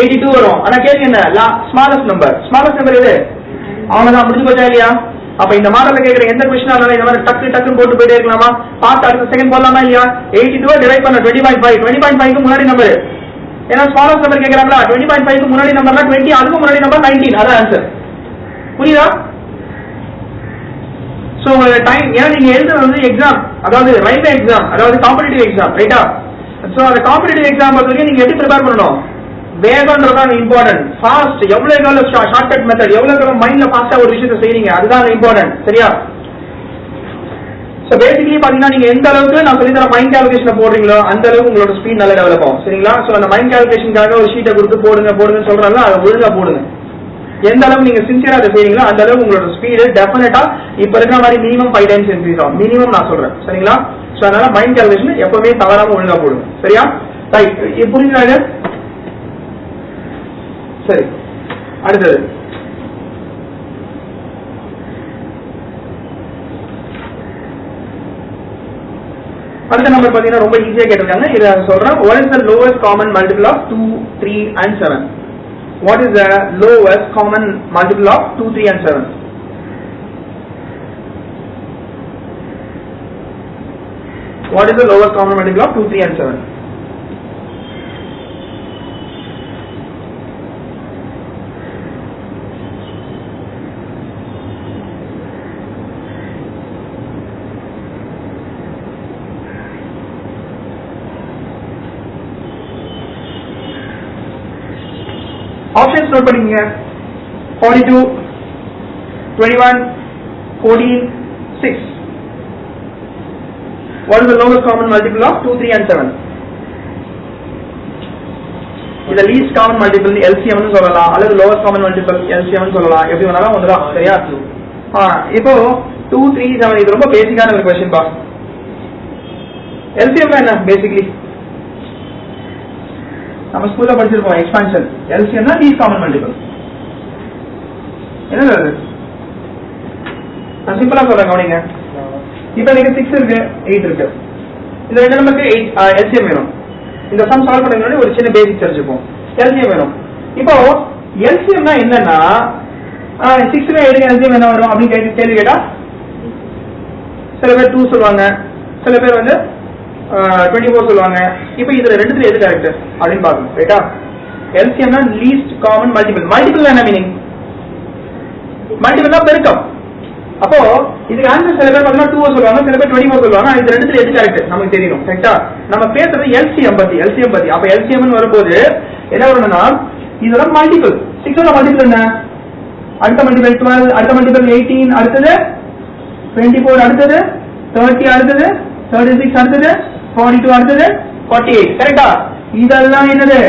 82 வரும். ஆனா கேள்வி என்ன? Smallest number. ஸ்மாலஸ்ட் நம்பர் எது? அவனதான் முடிஞ்சு போச்சா இல்லையா? அப்ப இந்த மாடல்ல கேக்குற எந்த क्वेश्चन ஆனாலும் இந்த மாதிரி டக்கு போட்டு போயிட்டே இருக்கலாமா? பார்த்து அடுத்த செகண்ட் போடலாமா இல்லையா? 82 டிவைட் பண்ண 20.5. 20.5க்கு முன்னாடி நம்பர், ஏன்னா ஸ்மாலஸ்ட் நம்பர் கேக்குறாங்களா? 20.5க்கு முன்னாடி நம்பர்னா 20, அதுக்கு முன்னாடி நம்பர் 19. அதான் ஆன்சர். புரியுதா? சோ டைம், ஏன்னா நீங்க எழுதுறது வந்து எக்ஸாம், அதாவது ரயில்வே எக்ஸாம், அதாவது காம்படிட்டிவ் எக்ஸாம். ரைட்டா? சோ அந்த காம்படிட்டிவ் எக்ஸாம் பொறுத்தவரைக்கும் நீங்க எப்படி ப்ரிப்பேர் பண்ணணும்? வேகம்ன்றதான் இம்பார்ட்டன்ட். ஃபாஸ்ட், எவ்வளவு ஷார்ட்கட் மெத்தட், எவ்வளவு மைண்ட்ல ஃபாஸ்டா ஒரு விஷயத்தை செய்றீங்க, அதுதான் இம்பார்ட்டன்ட். சரியா? சோ பேசிக்கலி பாத்தீங்கன்னா நீங்க எந்த அளவுக்கு நான் சொல்லி தர மைண்ட் கால்குலேஷன் போடுறீங்களோ அந்த அளவுக்கு உங்களோட ஸ்பீட் நல்லா டெவலப் ஆகும். சரிங்களா? சோ அந்த மைண்ட் கால்குலேஷனுக்காக ஒரு ஷீட்டை கொடுத்து போடுங்கன்னு சொல்றாங்க, அதை ஒழுங்கா போடுங்க. எந்த அளவுக்கு நீங்க சின்சியரா அதை செய்றீங்களோ அந்த அளவுக்கு உங்களோட ஸ்பீடு டெஃபினட்டா இப்ப இருக்கிற மாதிரி மினிமம் 5 டைம்ஸ் இன்க்ரீஸ் ஆகும். மினிமம் நான் சொல்றேன். சரிங்களா? சோ அதனால மைண்ட் கால்குலேஷன் எப்பவுமே தவறாம ஒழுங்கா போடுங்க. சரியா? ரைட், புரியுதா? சரி, அடுத்தது அடுத்த நம்பர் பாத்தீங்கன்னா ரொம்ப ஈஸியா கேட்டிருக்காங்க. இதை சொல்றேன். What is the lowest common multiple of 2, 3 and 7? What is the lowest common multiple of 2, 3 and 7? What is the lowest common multiple of 2, 3 and 7? Options note பண்ணிக்கங்க. 42, 21, 14, 6. What is the lowest common multiple of 2, 3 and 7? இது least common multiple LCM னு சொல்லலாம், அல்லது lowest common multiple LCM னு சொல்லலாம். எப்படி வேணாலும் வந்துடும். சரியா? இப்போ 2, 3, 7 இது ரொம்ப பேசிக்கான ஒரு क्वेश्चन பா. LCM என்ன? பேசிக்கலி நம்ம ஸ்கூல்ல படிச்சிருப்போம், எக்ஸ்பான்ஷன். LCM னா லீஸ்ட் காமன் மல்டிபிள். என்னது அது? நான் சிம்பிளா சொல்றேன், கவனிங்க. இப்போ எனக்கு 6 இருக்கு, 8 இருக்கு. இந்த ரெண்டு நம்பருக்கு LCM வேணும். இந்த சம் சால்வ் பண்ண முன்னாடி ஒரு சின்ன பேசிக் தெரிஞ்சுப்போம். LCM வேணும். இப்போ LCM னா என்னன்னா 6ல 8 LCM என்ன வரும் அப்படின்னு கேள்வி கேட்டா சில பேர் 2 சொல்லுவாங்க, சில பேர் வந்து 24 சொல்லுவாங்க. இப்போ இதுல ரெண்டுத்துல எது கரெக்ட் அப்படின்னு பாக்கணும். ரைட்டா? LCM least common multiple. Multiple என்ன மீனிங்? மல்டிபிள் தான் பெருக்கம். அப்போ இதுக்கு ஆன்சர் சில பேர் பார்த்தா 2 சொல்லுவாங்க, சில பேர் 24 சொல்லுவாங்க. இது ரெண்டுத்துல எது கரெக்ட் நமக்கு தெரியணும். கரெக்ட்டா? நம்ம பேசுறது LCM பத்தி. அப்ப LCM ன்னு வரும்போது என்ன வரணும்னா இதோட மல்டிபிள் 6 ஓட மல்டிபிள் என்ன? அடுத்த மல்டிபிள் 12, அடுத்த மல்டிபிள் 18, அடுத்தது 24, அடுத்தது 30, அடுத்தது 36, அடுத்தது 42, அடுத்தது 48. கரெக்ட்டா? இதெல்லாம் என்னது?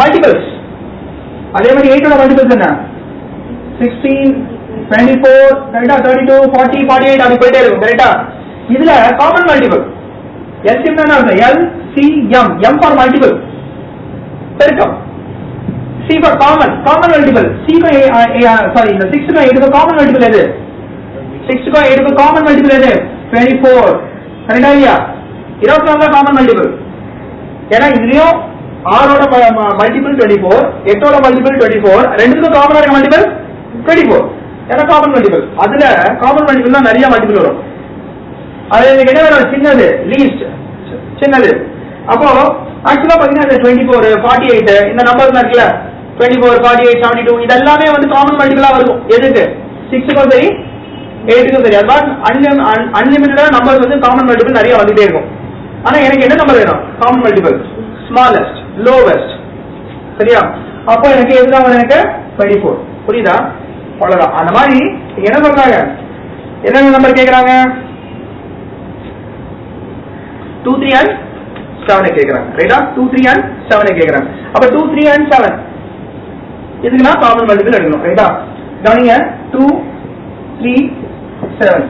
மல்டிபிள்ஸ். அதே மாதிரி 8 ஓட மல்டிபிள்ஸ் என்ன? 16, 24, கரெக்ட்டா? 32, 40, 48 அப்படி போயிட்டே இருக்கும். கரெக்ட்டா? இதுல காமன் மல்டிபிள் LCM என்ன அர்த்தம்? LCM, M ஃபார் மல்டிபிள் பெருக்கம், C for common multiple. C க்கு சாரி இந்த 6 க்கு 8 க்கு காமன் மல்டிபிள் எது? 6 க்கு 8 க்கு காமன் மல்டிபிள் எது? 24. கரெக்ட்டா இல்லையா? 24 தான் காமன் மல்டிபிள். ஏன்னா இதுலயும் 6 ஓட மல்டிபிள் 24, 8 ஓட மல்டிபிள் 24, ரெண்டுக்கும் காமனா இருக்க மல்டிபிள் 24. ஏன்னா காமன் மல்டிபிள். அதுல காமன் மல்டிபிள் தான் நிறைய மல்டிபிள் வரும். அது என்ன வரும்? சின்னது, லீஸ்ட் சின்னது. அப்போ ஆக்சுவலா பாத்தீங்கன்னா 24, 48 இந்த நம்பர்ஸ் இருக்குல்ல, 24, 48, 72 இதெல்லாமே வந்து காமன் மல்டிபிளா வரும். எதுக்கு? 6க்கும் சரி 8க்கும் சரி. அது அன்லிமிட்டடா நம்பர்ஸ் வந்து காமன் மல்டிபிள் நிறைய வந்துட்டே இருக்கும். ஆனா எனக்கு என்ன நம்பர் வேணும்? Common multiple smallest, lowest. சரியா? அப்போ எனக்கு எதுதான் வரும்? எனக்கு 24. புரியுதா? அவ்வளவுதான். அந்த மாதிரி என்ன சொல்றாங்க? என்ன நம்பர் கேக்குறாங்க? 2, 3 and 7 கேக்குறாங்க. ரைட்டா? 2, 3 and 7 கேக்குறாங்க. அப்ப 2, 3 and 7 இதுக்குன்னா காமன் மல்டிபிள் எடுக்கணும். ரைட்டா? கவனிங்க, 2, 3, 7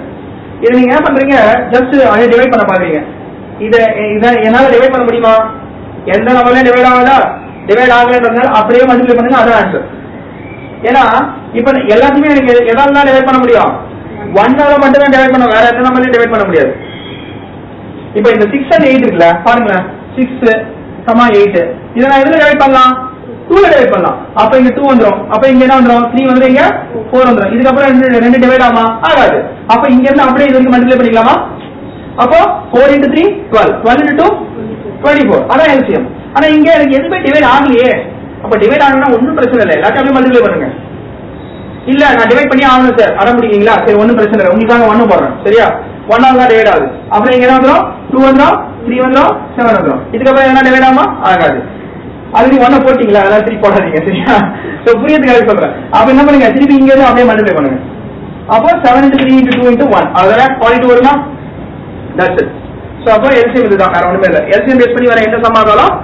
இது நீங்க என்ன பண்றீங்க? ஜஸ்ட் அதை டிவைட் பண்ண பாக்குறீங்க. இத என்னால டிவைட் பண்ண முடியுமா? எந்த நம்பர்லயும் டிவைட் ஆகாதா? டிவைட் ஆகலன்றதுனால அப்படியே மல்டிப்ளை பண்ணுங்க. அதான் ஆன்சர். ஏன்னா இப்ப எல்லாத்தையுமே எனக்கு எதால தான் டிவைட் பண்ண முடியும்? 1ஆல மட்டும் தான் டிவைட் பண்ண, வேற எந்த நம்பர்லயும் டிவைட் பண்ண முடியாது. இப்ப இந்த 6 and 8 இருக்குல்ல, பாருங்க 6, 8 இதை நான் எதுல டிவைட் பண்ணலாம்? 2ல டிவைட் பண்ணலாம். அப்ப இங்க 2 வந்துரும். அப்ப இங்க என்ன வந்துரும்? 3 வந்துரும். இங்க 4 வந்துரும். இதுக்கப்புறம் ரெண்டு டிவைட் ஆமா? ஆகாது. அப்ப இங்க இருந்து அப்படியே இதுக்கு மல்டிப்ளை பண்ணிக்கலாமா? அப்போ 4 into 3 12, 12 into 2 24. அதான் LCM. ஆனா இங்க எனக்கு எதுவுமே டிவைட் ஆகலையே. அப்ப டிவைட் ஆகணும்னா ஒன்னும் பிரச்சனை இல்லை, எல்லாத்தையும் மல்டிப்ளை பண்ணுங்க. இல்ல நான் டிவைட் பண்ணி ஆகணும் சார், அட முடியுங்களா? சரி ஒன்னும் பிரச்சனை இல்லை, உங்களுக்காக 1 போடுறேன். சரியா? 1ஆல தான் டிவைட் ஆகுது. அப்புறம் இங்க என்ன வந்துடும்? 2 வந்துடும், 3 வந்துடும், 7 வந்துடும். இதுக்கப்புறம் என்ன டிவைட் ஆகுமா? ஆகாது. அதுக்கு 1 போட்டீங்களா? அதெல்லாம் 3 போடாதீங்க. சரியா? சோ புரியதுக்காக சொல்றேன். அப்ப என்ன பண்ணுங்க? திருப்பி இங்க இருந்து அப்படியே மல்டிப்ளை பண்ணுங்க. அப்போ 7 into 3 into 2 into 1 அதெல்லாம் 42 வருமா? That's it. சோ அப்போ LCM இதுதான், வேற ஒண்ணுமே இல்ல. LCM பேஸ் பண்ணி வர எந்த சம் ஆனாலும்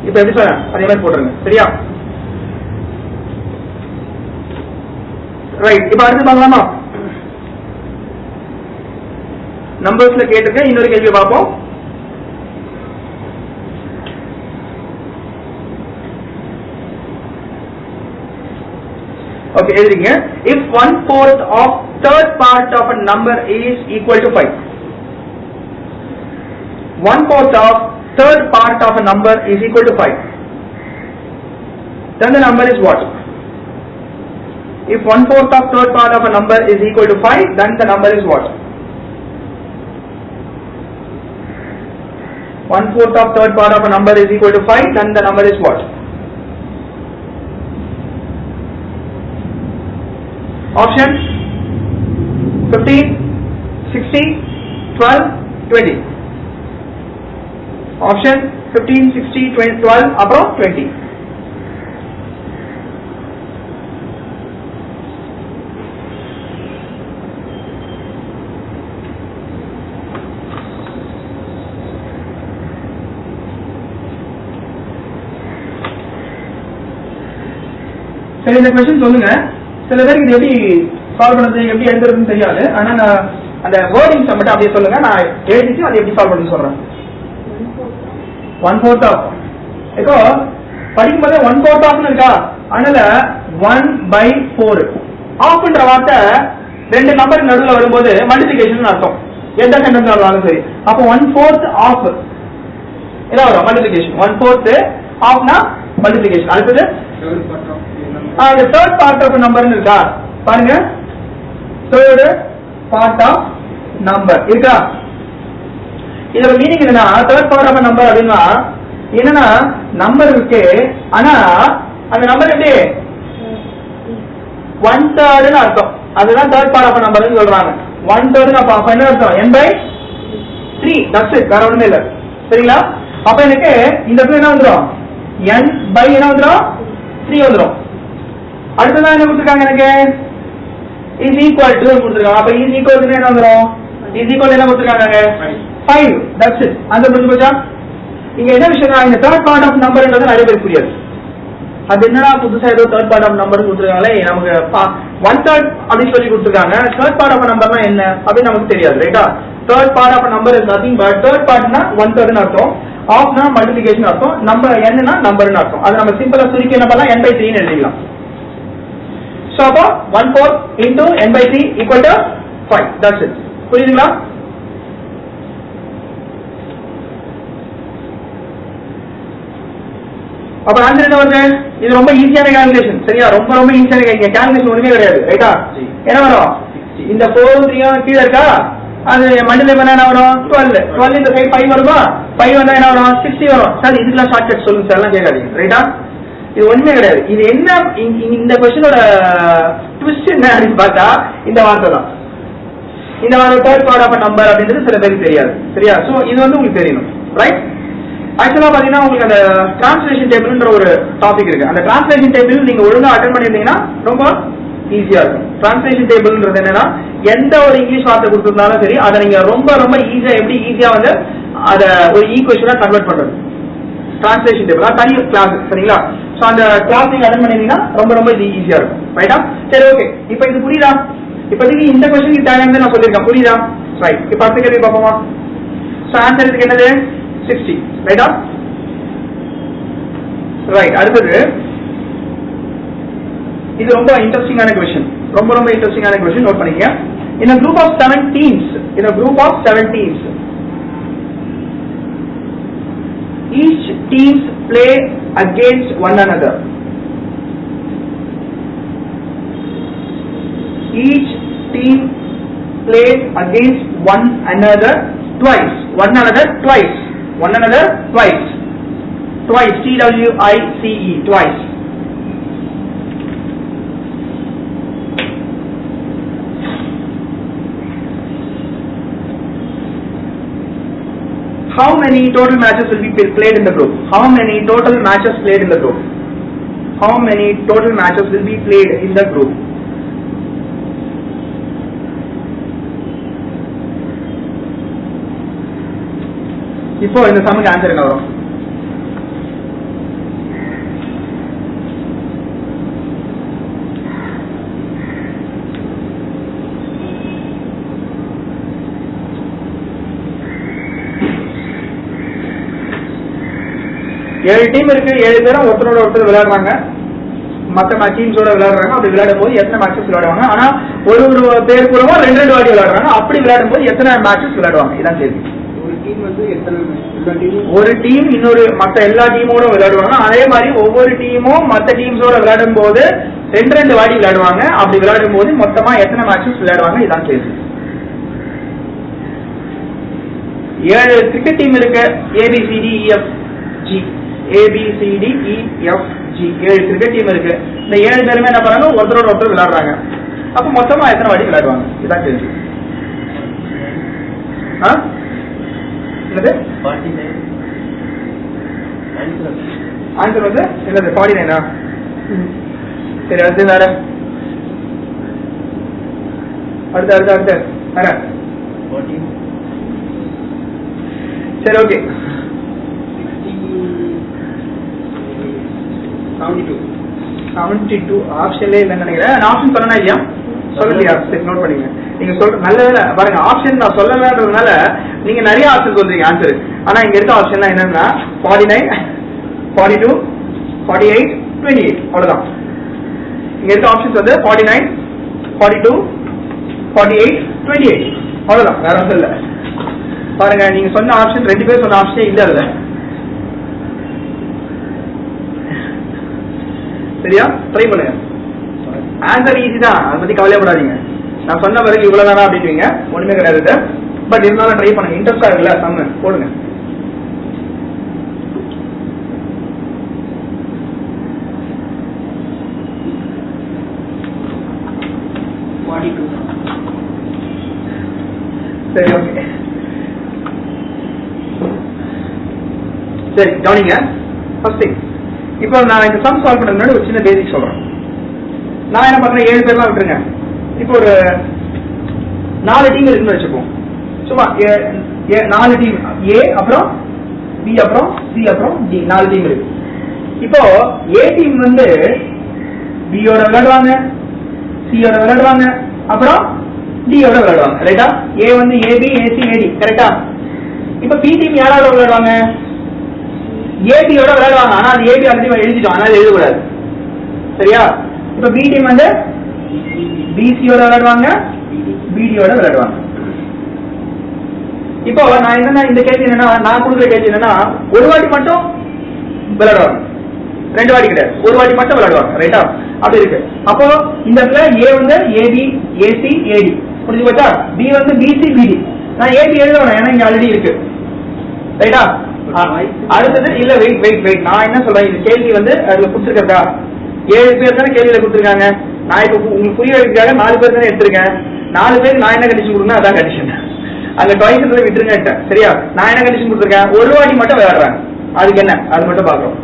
இப்ப எப்படி சொல்றேன் அதே மாதிரி போட்டுருங்க. சரியா? ரைட். இப்ப அடுத்து பார்க்கலாமா? நம்பர்ஸ்ல கேட்டிருக்க இன்னொரு கேள்வி பார்ப்போம். ஓகே, எழுதிங்க. If 1/4 of third part of a number is equal to 5. 1/4 of third part of a number is equal to 5. Then the number is what? If 1/4 of third part of a number is equal to 5, then the number is what? 1/4 of third part of a number is equal to 5, then the number is what? Option 15, 16, 12, 20. Option 15, 16, 20, 12 அப்புறம் 20. சரி, இந்த question சொல்லுங்க. சில பேருக்கு இது எப்படி solve பண்றது, எப்படி எழுதுறதுன்னு தெரியாது. ஆனா நான் அந்த வேர்டிங்ஸ் மட்டும் அப்படியே சொல்லுங்க, நான் எழுதிட்டு அதை எப்படி சால்வ் பண்ணணும்னு சொல்றேன். 1/4 ஆஃப் இப்போ படிக்கும்போது 1/4 ஆஃப்னு இருக்கா, அதனால 1/4 ஆஃப்ன்ற வார்த்தை ரெண்டு நம்பர் நடுவில் வரும்போது மல்டிபிளிகேஷன் அர்த்தம், எந்த சென்டென்ஸ் ஆனாலும் சரி. அப்போ 1/4 ஆஃப் என்ன வரும்? மல்டிபிளிகேஷன். 1/4 ஆஃப்னா மல்டிபிளிகேஷன். அடுத்தது இந்த தேர்ட் பார்ட் ஆஃப் நம்பர்னு இருக்கா, பாருங்க. தேர்ட் பார்ட் ஆஃப் நம்பர் இருக்கா? இதோட மீனிங் என்னன்னா, தேர்ட் பார்ட் ஆஃப் நம்பர் அப்படின்னா என்னன்னா நம்பர் இருக்கு, ஆனா அந்த நம்பர் எப்படி 1/3 அர்த்தம். அதுதான் தேர்ட் பார்ட் ஆஃப் நம்பர் சொல்றாங்க. 1/3 அப்ப என்ன அர்த்தம்? n/3. தட்ஸ் இட், வேற ஒண்ணுமே இல்ல. சரிங்களா? அப்ப எனக்கு இந்த இடத்துல என்ன வந்துடும்? n/, என்ன வந்துடும்? 3 வந்துடும். அடுத்ததான் என்ன கொடுத்துருக்காங்க? எனக்கு is equal to கொடுத்துருக்காங்க. அப்ப is equal to என்ன வந்துடும்? is equal to என்ன கொடுத்துருக்காங்க? 5. That's it. அந்த புரிஞ்சு போச்சா? இங்க என்ன விஷயம், இந்த தேர்ட் பார்ட் ஆஃப் நம்பர்ன்றது நிறைய பேர் புரியாது. அது என்னடா புதுசா ஏதோ தேர்ட் பார்ட் ஆஃப் நம்பர் கொடுத்துருக்காங்களே, நமக்கு 1/3 அப்படின்னு சொல்லி கொடுத்துருக்காங்க. தேர்ட் பார்ட் ஆஃப் நம்பர்னா என்ன அப்படின்னு நமக்கு தெரியாது, ரைட்டா? Third part of number is nothing but third பார்ட்னா 1/3 அர்த்தம், ஆஃப்னா மல்டிபிகேஷன் அர்த்தம், நம்பர் என்னன்னா நம்பர்னு அர்த்தம். அது நம்ம சிம்பிளா சுருக்கி என்ன பண்ணலாம், n/3 எழுதிக்கலாம். சோ அப்போ 1/4 into n/3 equal to 5. That's it. புரியுதுங்களா? அப்ப ஆன்சர் என்ன வருது? இது ரொம்ப ஈஸியான கால்குலேஷன். சரியா? ரொம்ப ரொம்ப ஈஸியான கால்குலேஷன் ஒண்ணுமே கிடையாது, ரைட்டா? என்ன வரும்? இந்த 4 3 கீழே இருக்கா, அது மல்டிப்ளை பண்ணா என்ன வரும்? 12. 12 இந்த சைடு 5 வருமா? 5 வந்தா என்ன வரும்? 60 வரும். சார் இதுக்கெல்லாம் ஷார்ட் கட் சொல்லுங்க சார், எல்லாம் கேட்காதீங்க, ரைட்டா? இது ஒண்ணுமே கிடையாது. இது என்ன, இந்த கொஸ்டினோட ட்விஸ்ட் என்ன அப்படின்னு பார்த்தா இந்த வார்த்தை தான். இந்த வார்த்தை தேர்ட் பார்ட் ஆஃப் நம்பர் அப்படின்றது சில பேருக்கு தெரியாது. சரியா? சோ இது வந்து உங்களுக்கு தெரியணும், ரைட்? ஆக்சுவலா பாத்தீங்கன்னா உங்களுக்கு அந்த டிரான்ஸ்லேஷன் டேபிள்ன்ற ஒரு டாபிக் இருக்கு. அந்த டிரான்ஸ்லேஷன் டேபிள் நீங்க ஒழுங்கா அட்டெண்ட் பண்ணிருந்தீங்கன்னா ரொம்ப ஈஸியா இருக்கும். டிரான்ஸ்லேஷன் டேபிள்ன்றது என்னன்னா, எந்த ஒரு இங்கிலீஷ் வார்த்தை கொடுத்திருந்தாலும் சரி, அதை நீங்க ரொம்ப ரொம்ப ஈஸியா எப்படி ஈஸியா வந்து அதை ஒரு ஈக்குவேஷனா கன்வெர்ட் பண்றது. டிரான்ஸ்லேஷன் டேபிள் தனி கிளாஸ், சரிங்களா? சோ அந்த கிளாஸ் நீங்க அட்டெண்ட் பண்ணிருந்தீங்கன்னா ரொம்ப ரொம்ப இது ஈஸியா இருக்கும், ரைட்டா? சரி, ஓகே. இப்போ இது புரியுதா? இப்போதைக்கு இந்த கொஸ்டினுக்கு தேவையானது நான் சொல்லியிருக்கேன், புரியுதா? ரைட். இப்போ அடுத்த கேள்வி பார்ப்போமா? சோ ஆன்சர் இதுக்கு என்னது? 60, ரைட்டா? ரைட். அடுத்தது இது ரொம்ப இன்ட்ரெஸ்டிங்கான क्वेश्चन, ரொம்ப ரொம்ப இன்ட்ரெஸ்டிங்கான क्वेश्चन. நோட் பண்ணிக்கங்க. In a group of 7 teams, each teams play against one another. Each team plays against one another twice. Twice. T-W-I-C-E. Twice. How many total matches will be played in the group? How many total matches played in the group? How many total matches will be played in the group? இப்போ இந்த சம்முக்கு answer என்ன வரும்? ஏழு team இருக்கு, 7 பேரும் ஒருத்தரோட ஒருத்தர் விளையாடுறாங்க, மற்ற டீம்ஸோட விளையாடுறாங்க. அப்படி விளையாடும் போது எத்தனை மேட்சஸ் விளையாடுவாங்க? ஆனா ஒரு பேர் கூடவா 2 வாட்டி விளையாடுறாங்க. அப்படி விளையாடும் போது எத்தனை மேட்சஸ் விளையாடுவாங்க? இதான் கேள்வி. ஒரு டீம் இன்னொரு மற்ற எல்லா டீமோட விளையாடுவாங்க. அதே மாதிரி ஒவ்வொரு டீமும் மற்ற டீம்ஸோட விளையாடும் போது 2 வாட்டி விளையாடுவாங்க. அப்படி விளையாடும் போது மொத்தமா எத்தனை மேட்சஸ் விளையாடுவாங்க? இதான் கேள்வி. 7 கிரிக்கெட் டீம் இருக்கு, ABCDEFG 7 கிரிக்கெட் டீம் இருக்கு. இந்த 7 பேருமே என்ன பண்றாங்க? ஒருத்தரோட ஒருத்தர் விளையாடுறாங்க. அப்ப மொத்தமா எத்தனை வாட்டி விளையாடுவாங்க? இதான் கேள்வி. ஆன்சர் வந்து என்னது? 49. சரி, அடுத்து வேற. அடுத்து வேற. சரி, ஓகே. 72 ஆப்ஷன்ல இல்லைன்னு நினைக்கிறேன். நான் ஆப்ஷன் சொல்லணும் இல்லையா? சொல்லலையா? சரி, நோட் பண்ணிங்க. நீங்க சொல்ற நல்ல வேலை பாருங்க, ஆப்ஷன் நான் சொல்லலன்றதுனால நீங்க நிறைய ஆப்ஷன் சொல்றீங்க ஆன்சர். ஆனா இங்க இருக்க ஆப்ஷன்லாம் என்னன்னா 49, 42, 48, 28 அவ்வளவுதான். இங்க இருக்க ஆப்ஷன்ஸ் வந்து 49, 42, 48, 28 அவ்வளவுதான், வேற ஒன்றும் இல்ல. பாருங்க, நீங்க சொன்ன ஆப்ஷன் 2 பேர் சொன்ன ஆப்ஷனே இல்ல இல்ல. சரியா? ட்ரை பண்ணுங்க. ஆன்சர் ஈஸி தான், அதை பத்தி கவலைப்படாதீங்க. நான் சொன்ன பிறகு இவ்வளவுதானா அப்படின்வீங்க, ஒண்ணுமே கிடையாது. பட் இருந்தாலும் ட்ரை பண்ணுங்க, இன்ட்ரெஸ்டா இருக்குல்ல, சம்ம போடுங்க. ஓகே சரி கவனிங்க. ஃபர்ஸ்ட் திங், இப்போ நான் இந்த சம் சால்வ் பண்ண முன்னாடி ஒரு சின்ன பேசிக் சொல்றேன். நான் என்ன பண்றேன், 7 பேர்லாம் விட்டுருங்க. இப்போ ஒரு 4 டீம் இருக்குன்னு வச்சுப்போம். சும்மா 4 டீம், ஏ அப்புறம் பி அப்புறம் சி அப்புறம் டி, 4 டீம் இருக்கு. இப்போ ஏ டீம் வந்து பியோட விளையாடுவாங்க, சியோட விளையாடுவாங்க, அப்புறம் டியோட விளையாடுவாங்க. ரைட்டா? ஏ வந்து ஏபி ஏசி ஏடி. கரெக்டா? இப்ப பி டீம் யாரோட விளையாடுவாங்க? ஏபியோட விளையாடுவாங்க. ஆனா அது ஏபி ஆல்ரெடி எழுதிட்டோம், அதனால எழுதக்கூடாது. சரியா? இப்ப பி டீம் வந்து பிசியோட விளையாடுவாங்க, பிடியோட விளையாடுவாங்க. இப்போ நான் என்னன்னா இந்த கேள்வி என்னன்னா, நான் கொடுக்குற கேள்வி என்னன்னா, ஒரு வாட்டி மட்டும் விளையாடுவாங்க, 2 வாட்டி கிடையாது, ஒரு வாட்டி மட்டும் விளையாடுவாங்க. ரைட்டா? அப்படி இருக்கு. அப்போ இந்த இடத்துல ஏ வந்து ஏபி ஏசி ஏடி புரிஞ்சு போச்சா? பி வந்து பிசி பிடி. நான் ஏபி எழுதணும், ஏன்னா இங்க ஆல்ரெடி இருக்கு. ரைட்டா? அடுத்தது இல்ல வெயிட் நான் என்ன சொல்றேன், இந்த கேள்வி வந்து அதுல கொடுத்துருக்கா 7 பேர் தானே கேள்வியில கொடுத்துருக்காங்க. நான் இப்ப உங்களுக்கு புரிய வைக்கிறதுக்காக 4 பேர் தானே எடுத்திருக்கேன். 4 பேருக்கு நான் என்ன கண்டிஷன் கொடுக்கணும், அதான் கண்டிஷன். அந்த டாய்ஸ் விட்டுருங்க. சரியா? நான் என்ன கண்டிஷன் கொடுத்துருக்கேன், ஒரு வாட்டி மட்டும் விளையாடுறாங்க. அதுக்கு என்ன, அது மட்டும் பாக்குறோம்.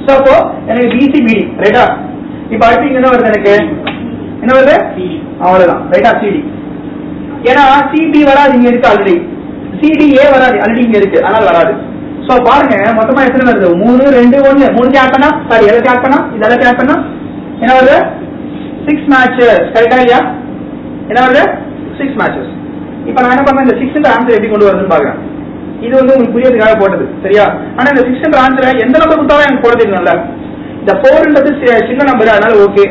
சோ அப்போ எனக்கு பிசி பிடி. ரைட்டா? இப்ப அடுத்து இங்க என்ன வருது, எனக்கு என்ன வருது, அவ்வளவுதான். ரைட்டா? சிடி. ஏன்னா சிபி வராது, இங்க இருக்கு ஆல்ரெடி. சிடிஏ வராது, ஆல்ரெடி இங்க இருக்கு, அதனால வராது. சோ பாருங்க மொத்தமா எத்தனை வருது, 3 2 1 3 ஆட் பண்ணா, சாரி எல்லாத்தையும் ஆட் பண்ணா, இதெல்லாம் ஆட் பண்ணா என்ன வருது, 6 மேட்சஸ். கரெக்டா இல்லையா? என்ன வருது, 6 மேட்சஸ். இப்ப நான் என்ன பண்ணேன், இந்த 6 ஆன்சர் எப்படி கொண்டு வருதுன்னு பாக்குறேன். இது வந்து உங்களுக்கு புரியறதுக்காக போட்டது. சரியா? ஆனா இந்த 6 ஆன்சர் எந்த நம்பர் கொடுத்தாலும் எனக்கு போட தெரியணும்ல. இந்த 4ன்றது சின்ன நம்பர், அதனால ஓகே.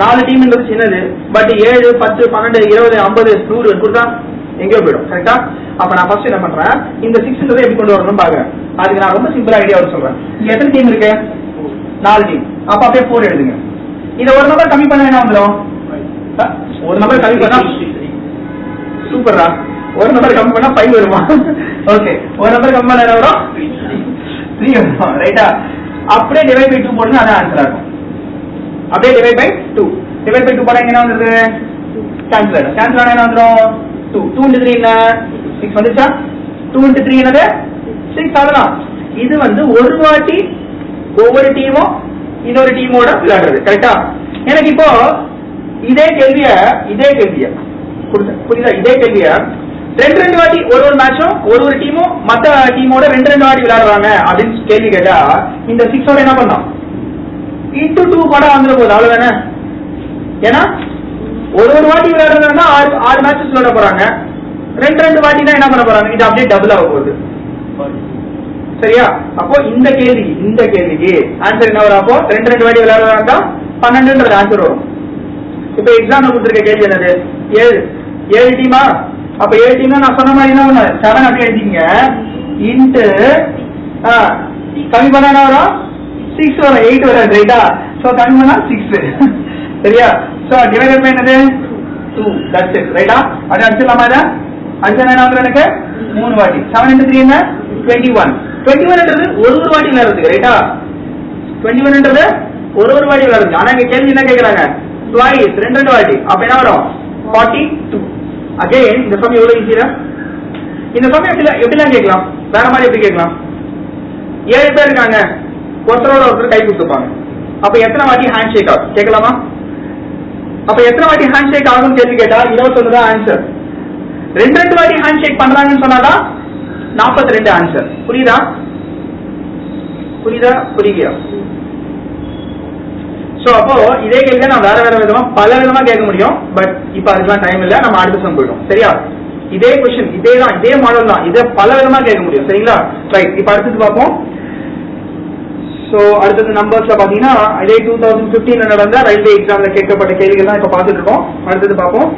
4 டீம்ன்றது சின்னது. பட் 7 10 12 20 50 100 கொடுத்தா எங்கேயோ போயிடும். கரெக்டா? அப்ப நான் ஃபர்ஸ்ட் என்ன பண்றேன், இந்த 6ன்றதை எப்படி கொண்டு வரணும்னு பாக்குறேன். அதுக்கு நான் ரொம்ப சிம்பிள் ஐடியா சொல்றேன். இங்க எத்தனை டீம் இருக்கு, 4 டீம். அப்ப அப்படியே 4 எழுதுங்க. இத ஒரு நம்பர் கம்மி பண்ண என்ன வந்துடும், ஒரு நம்பர் கம்மி பண்ணா சூப்பரா, ஒரு நம்பர் கம்மி பண்ணா 5 வருமா? ஓகே, ஒரு நம்பர் கம்மி பண்ண என்ன வரும், 3 வரும். ரைட்டா? அப்படியே டிவைட் பை 2 போடுங்க, அதான் ஆன்சரா இருக்கும். அப்படியே டிவைட் பை 2 போட்டா என்ன வந்துருது, கேன்சல். கேன்சல் ஆனா என்ன வந்துடும், 2 into 3 என்ன 6 வந்துச்சா? 2 into 3 என்னது 6. ஆகலாம். இது வந்து ஒரு வாட்டி ஒவ்வொரு டீமும் இன்னொரு டீமோட விளையாடுறது. கரெக்டா? எனக்கு இப்போ இதே கேள்விய புரியுதா, இதே கேள்விய 2 வாட்டி ஒரு மேட்சும் ஒரு டீமும் மத்த டீமோட 2 வாட்டி விளையாடுவாங்க அப்படின்னு கேள்வி கேட்டா, இந்த 6ஓட என்ன பண்ணோம், into 2 படம் வந்துடும் போது, அவ்வளவுதானே. ஏன்னா ஒரு வாட்டி விளையாடுறதுன்னா 6 மேட்சஸ் விளையாட போறாங்க, 2 வாட்டினா என்ன பண்ண போறாங்க, இது அப்படியே டபுள் ஆக போகுது. சரியா? அப்போ இந்த கேள்விக்கு ஆன்சர் என்ன வரும், அப்போ 2 வாட்டி விளையாடுறாங்க 12ன்றது ஆன்சர் வரும். இப்ப எக்ஸாம்பிள் கொடுத்துருக்க கேள்வி என்னது, 7 டீமா? அப்ப 7 டீம்னா நான் சொன்ன மாதிரி என்ன பண்ண 7 அப்படியே எழுதிங்க, இன்ட்டு கம்மி பண்ணா என்ன வரும், 6 வரும், 8 வராது. ரைட்டா? சோ கம்மி பண்ணா 6. சரியா? சோ டிவைடட் பை என்னது 2. That's it. ரைட்டா? அது அடிச்சிடலாமா? இத அடிச்சா என்ன ஆகுது, எனக்கு 3 வாட்டி. 7 into 3 என்ன 21. 21ன்றது ஒரு வாட்டி விளையாடுறதுக்கு. ரைட்டா? 21ன்றது ஒரு வாட்டி விளையாடுறது. ஆனா இங்க கேள்வி என்ன கேக்குறாங்க, twice 2 வாட்டி. அப்ப என்ன வரும், 42. அகைன் இந்த சமயம் எவ்வளவு ஈஸியா, இந்த சமயம் எப்படிலாம் கேட்கலாம், வேற மாதிரி எப்படி கேட்கலாம். 7 பேர் இருக்காங்க, ஒருத்தரோட ஒருத்தர் கை கொடுத்துப்பாங்க. அப்ப எத்தனை வாட்டி ஹேண்ட் ஷேக் ஆகும் கேட்கலாமா? அப்ப எத்தனை வாட்டி ஹேண்ட் ஷேக் ஆகும் கேள்வி கேட்டா 21 தான் ஆன்சர். 2 வாட்டி ஹேண்ட் ஷேக் பண்றாங்கன்னு சொன்னாதான் 42 ஆன்சர். புரியுதா? புரியுதா? சோ அப்போ இதே கேள்வி நான் வேற விதமா பல விதமா கேட்க முடியும். பட் இப்ப அதுக்கெல்லாம் டைம் இல்ல, நம்ம அடுத்த சம் போயிடும். சரியா? இதே கொஸ்டின் இதே மாடல் தான், இதை பல விதமா கேட்க முடியும். சரிங்களா? ரைட். இப்ப அடுத்தது பார்ப்போம். சோ அடுத்தது நம்பர்ஸ்ல பாத்தீங்கன்னா இதே 2015 நடந்த ரயில்வே எக்ஸாம்ல கேட்கப்பட்ட கேள்விகள் தான் இப்ப பாத்துட்டு இருக்கோம். அடுத்தது பார்ப்போம்.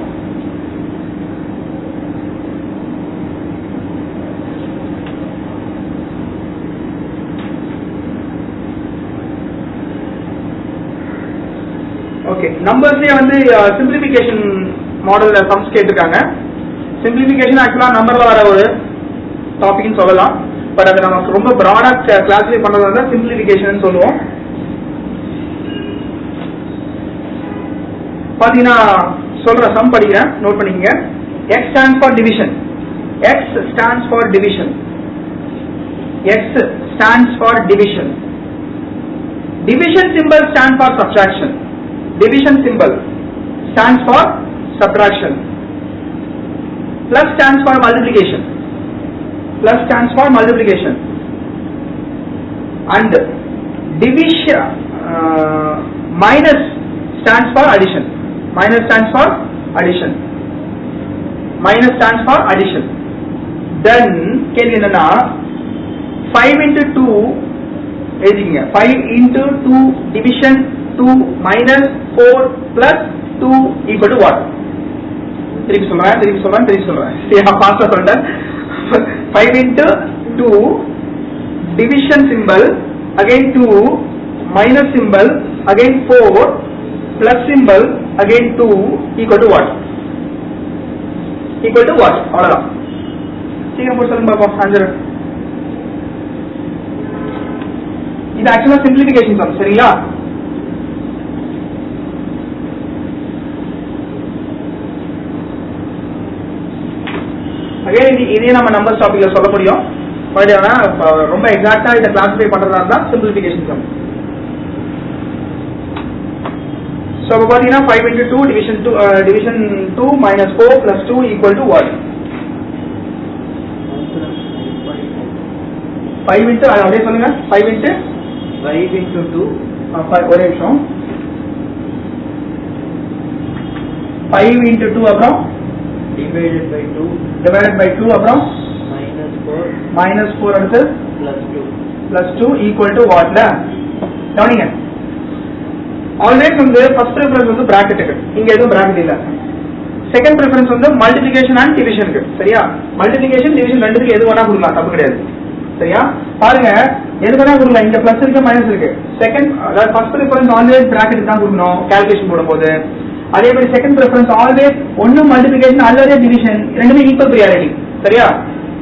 ஓகே, நம்பர்ஸ்லயே வந்து சிம்பிளிஃபிகேஷன் மாடல்ல சம்ஸ் கேட்டிருக்காங்க. சிம்பிளிஃபிகேஷன் ஆக்சுவலா நம்பர்ல வர ஒரு டாபிக்னு சொல்லலாம். பட் அது நமக்கு ரொம்ப பிராடா கிளாஸிஃபை பண்றதா சிம்பிளிஃபிகேஷன் சொல்லுவோம். பாத்தீங்கன்னா சொல்ற சம் படிக்கிறேன், நோட் பண்ணிக்கங்க. X stands for division. X stands for division. X stands for division. Division symbol stands for subtraction. Division symbol stands for subtraction. Plus stands for multiplication. Plus stands for multiplication. And division minus stands for addition. Minus stands for addition. Minus stands for addition. Then கேள்வி என்னன்னா 5 into 2 எழுதிங்க. 5 into 2 division 2 minus 4 plus 2 equal to what? திருப்பி சொல்றேன் பாஸ்டா சொல்றேன். 5 into 2 division symbol again 2 minus symbol again 4 plus symbol again 2 equal to what? Equal to what? அவ்வளவுதான். சீக்கிரம் போட்டு சொல்லுங்க பாப்போம் ஆன்சர். இது ஆக்சுவலா சிம்பிளிஃபிகேஷன் சம் சரிங்களா? அகைன் இதே நம்ம நம்பர்ஸ் டாபிக்ல சொல்ல முடியும். பட் ஆனா ரொம்ப எக்ஸாக்ட்டா இத கிளாசிஃபை பண்றதா இருந்தா சிம்பிளிஃபிகேஷன் சம். So பாத்தீங்கன்னா 5 into 2 division 2 minus 4 plus 2 equal to what? 5 into அப்படியே சொல்லுங்க. 5 into 2 ஒரே நிமிஷம். 5 into 2 அப்புறம் divided by 2 அப்புறம் minus 4 அடுத்து plus 2 equal to what? கவனிங்க. ஆல்வேஸ் வந்து ஃபர்ஸ்ட் ப்ரிஃபரன்ஸ் வந்து பிராக்கெட்டுக்கு, இங்க எதுவும் பிராக்கெட் இல்ல. செகண்ட் ப்ரிஃபரன்ஸ் வந்து மல்டிப்ளிகேஷன் அண்ட் டிவிஷனுக்கு. சரியா? மல்டிப்ளிகேஷன் டிவிஷன் ரெண்டுக்கு எது வேணா கொடுக்கலாம், தப்பு கிடையாது. சரியா? பாருங்க, எது வேணா கொடுக்கலாம். இங்க பிளஸ் இருக்கு மைனஸ் இருக்கு. செகண்ட் அதாவது ஃபர்ஸ்ட் ப்ரிஃபரன்ஸ் ஆல்வேஸ் பிராக்கெட் தான் கொடுக்கணும் கால்குலேஷன் போடும்போது. அதே மாதிரி செகண்ட் ப்ரிஃபரன்ஸ் ஆல்வேஸ் ஒன்னு மல்டிப்ளிகேஷன் அல்லது டிவிஷன் ரெண்டுமே ஈக்குவல் ப்ரியாரிட்டி. சரியா?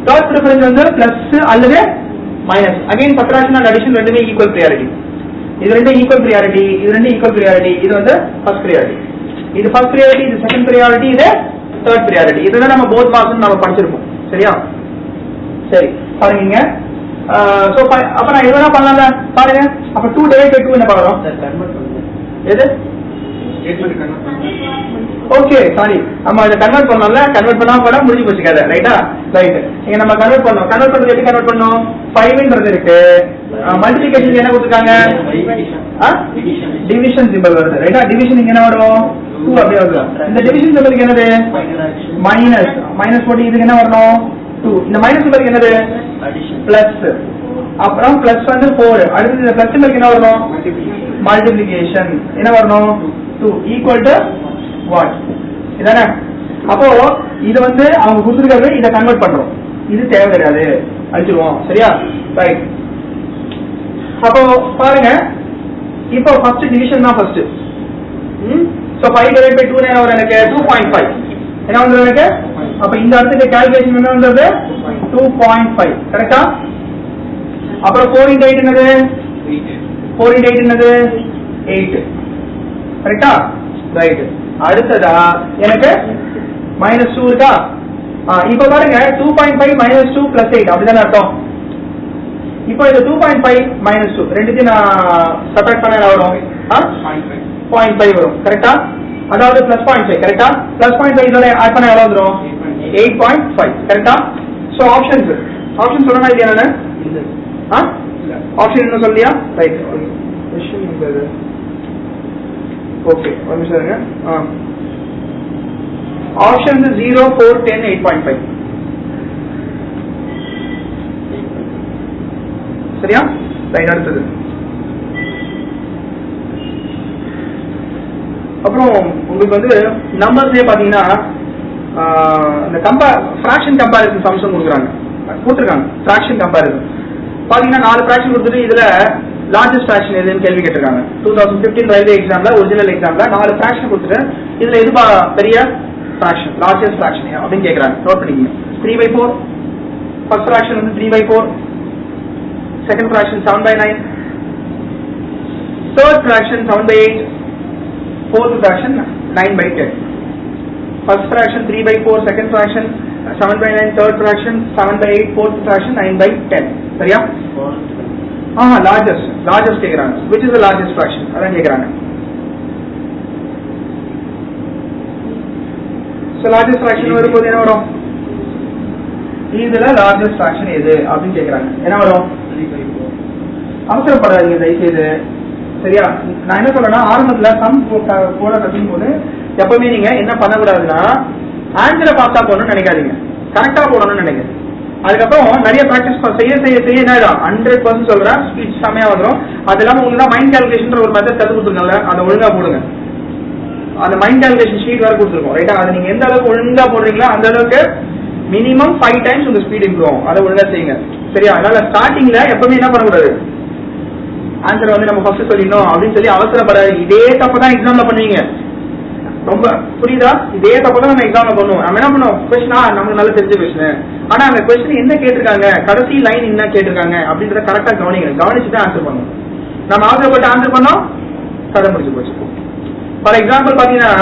தேர்ட் ப்ரிஃபரன்ஸ் வந்து பிளஸ் அல்லது minus. Again subtraction and addition ரெண்டுமே ஈக்குவல் ப்ரியாரிட்டி. இது ரெண்டு ஈக்குவல் ப்ரியாரிட்டி, இது ரெண்டு ஈக்குவல் ப்ரியாரிட்டி. இது வந்து ஃபர்ஸ்ட் ப்ரியாரிட்டி, இது ஃபர்ஸ்ட் ப்ரியாரிட்டி, இது செகண்ட் ப்ரியாரிட்டி, இது தேர்ட் ப்ரியாரிட்டி. இதுதான் நம்ம போத் மார்க்ஸ் நம்ம படிச்சிருப்போம். சரியா? சரி பாருங்க. சோ அப்ப நான் எதுனா பண்ணலாம்ல பாருங்க. அப்ப 2 divided by 2 என்ன பண்ணலாம்? எது? ஓகே சாரி, நம்ம இத கன்வெர்ட் பண்ணோம்ல. கன்வெர்ட் பண்ணாம போனா முடிஞ்சு போச்சு கதை. ரைட்டா? ரைட். இங்க நம்ம கன்வெர்ட் பண்ணோம். கன்வெர்ட் பண்றது எப்படி கன்வெர்ட் பண்ணோம்? 5ன்றது இருக்கு. மல்டிப்ளிகேஷன் என்ன கொடுத்திருக்காங்க? டிவிஷன் சிம்பல் வருது. ரைட்டா? டிவிஷன் இங்க என்ன வரும்? 2 அப்படியே வருது. இந்த டிவிஷன் சிம்பலுக்கு என்னது? மைனஸ். மைனஸ் போட்டு இதுக்கு என்ன வரணும்? 2. இந்த மைனஸ் சிம்பலுக்கு என்னது? பிளஸ். அப்புறம் பிளஸ் வந்து 4. அடுத்து இந்த பிளஸ் சிம்பலுக்கு என்ன வரணும்? மல்டிப்ளிகேஷன். என்ன வரணும்? 2 ஈக்குவல் டு வாட்? இதானே? அப்போ இது வந்து அவங்க கொடுத்துருக்காரு, இதை கன்வெர்ட் பண்றோம். இது தேவை கிடையாது, அழிச்சிருவோம். சரியா? ரைட். அப்போ பாருங்க, இப்போ ஃபர்ஸ்ட் டிவிஷன் தான் ஃபர்ஸ்ட். சோ 5 divided by 2 என்ன வரும் எனக்கு? 2.5 என்ன வந்து எனக்கு? அப்ப இந்த இடத்துக்கு கால்குலேஷன் என்ன வந்தது? 2.5. கரெக்ட்டா? அப்புறம் 4 into 8 என்னது? 4 into 8 என்னது? 8. கரெக்ட்டா? ரைட். அடுத்ததா எனக்கு -2 இருக்கா? இப்போ பாருங்க 2.5 -2 + 8 அப்படிதானே அர்த்தம். இப்போ இந்த 2.5 -2 ரெண்டுத்தையும் நான் சப்ட்ராக்ட் பண்ண என்ன வரும்? 0.5 வரும். கரெக்ட்டா? அதாவது +0.5. கரெக்ட்டா? +0.5 இதோட ஆட் பண்ண எவ்வளவு வந்துரும்? 8.5. கரெக்ட்டா? சோ ஆப்ஷன்ஸ் சொல்லணும் இல்லையா நானு? ஆப்ஷன் என்ன சொல்லியா? ரைட். क्वेश्चन நம்பர் ஓகே ஒரு நிமிஷம் இருங்க. ஆப்ஷன்ஸ் 0 4 10 8.5. சரியா? ரைட். அடுத்தது அப்புறம் உங்களுக்கு வந்து நம்பர்ஸ்லயே பாத்தீங்கன்னா இந்த ஃபிராக்ஷன் கம்பேரிசன் சம்ஸ் கொடுக்குறாங்க, ஃபிராக்ஷன் கம்பேரிசன் பாத்தீங்கன்னா 4 ஃபிராக்ஷன் கொடுத்துட்டு இதுல லார்ஜஸ்ட் ஃபிராக்ஷன் எதுன்னு கேள்வி கேட்டிருக்காங்க. 2015 ரயில்வே எக்ஸாம்ல ஒரிஜினல் எக்ஸாம்ல 4 ஃபிராக்ஷன் கொடுத்துட்டு இதுல எது பெரிய ஃபிராக்ஷன், லார்ஜஸ்ட் ஃபிராக்ஷன் அப்படின்னு கேக்குறாங்க. நோட் பண்ணிக்கங்க. 3/4 ஃபர்ஸ்ட் ஃபிராக்ஷன் வந்து 3/4, second fraction 7/9, third fraction 7/8, fourth fraction 9/10. First fraction 3/4, second fraction 7/9 third fraction, 7/8 fourth fraction, 9/10. சரியா? largest கேக்குறாங்க. which is the largest fraction? அதான் கேக்குறாங்க. so largest fraction வரும்போது என்ன வரும்? இதுல largest fraction எது அப்படின்னு கேக்குறாங்க. என்ன வரும்? 3/4. அவசரப்படாதீங்க தயவுசெய்து. சரியா? நான் என்ன சொல்றேன்னா, ஆரம்பத்துல சம் போட கத்துக்கும் போது எப்பவுமே நீங்க என்ன பண்ணக்கூடாதுன்னா, ஆன்சரை பார்த்தா போடணும்னு நினைக்காதீங்க, கரெக்டா போடணும்னு நினைக்கிறேன். அதுக்கப்புறம் நிறைய பிராக்டிஸ் செய்ய செய்ய செய்ய என்ன ஆயிடும், 100% சொல்றேன், ஸ்பீச் செமையா வந்துடும். அது இல்லாம உங்களுக்கு தான் மைண்ட் கால்குலேஷன் ஒரு மெத்தட் கத்து கொடுத்துருக்கோம்ல, அதை ஒழுங்கா போடுங்க. அந்த மைண்ட் கால்குலேஷன் ஷீட் வேற கொடுத்துருக்கோம், ரைட்டா? அதை நீங்க எந்த அளவுக்கு ஒழுங்கா போடுறீங்களோ அந்த அளவுக்கு மினிமம் 5 டைம்ஸ் உங்க ஸ்பீட் இம்ப்ரூவ் ஆகும். அதை ஒழுங்கா செய்யுங்க. சரியா? அதனால ஸ்டார்டிங்ல எப்பவுமே என்ன பண்ணக்கூடாது, ஆன்சர் வந்து நம்ம ஃபர்ஸ்ட் சொல்லிடணும் அப்படின்னு சொல்லி அவசரப்படாது. இதே தப்பு தான் எக்ஸாம்ல பண்ணுவீங்க. ரொம்ப புரியுதா? இதே தப்பு தான் நம்ம எக்ஸாம்ல பண்ணுவோம். நம்ம என்ன பண்ணுவோம், கொஸ்டினா நமக்கு நல்லா தெரிஞ்ச கொஸ்டின், ஆனா அந்த கொஸ்டின் என்ன கேட்டிருக்காங்க, கடைசி லைன் என்ன கேட்டிருக்காங்க அப்படின்றத கரெக்டா கவனிக்கணும். கவனிச்சுட்டு ஆன்சர் பண்ணுவோம். நம்ம அவசரப்பட்டு ஆன்சர் பண்ணோம், கதை முடிச்சு போச்சு. ஃபார் எக்ஸாம்பிள் பாத்தீங்கன்னா,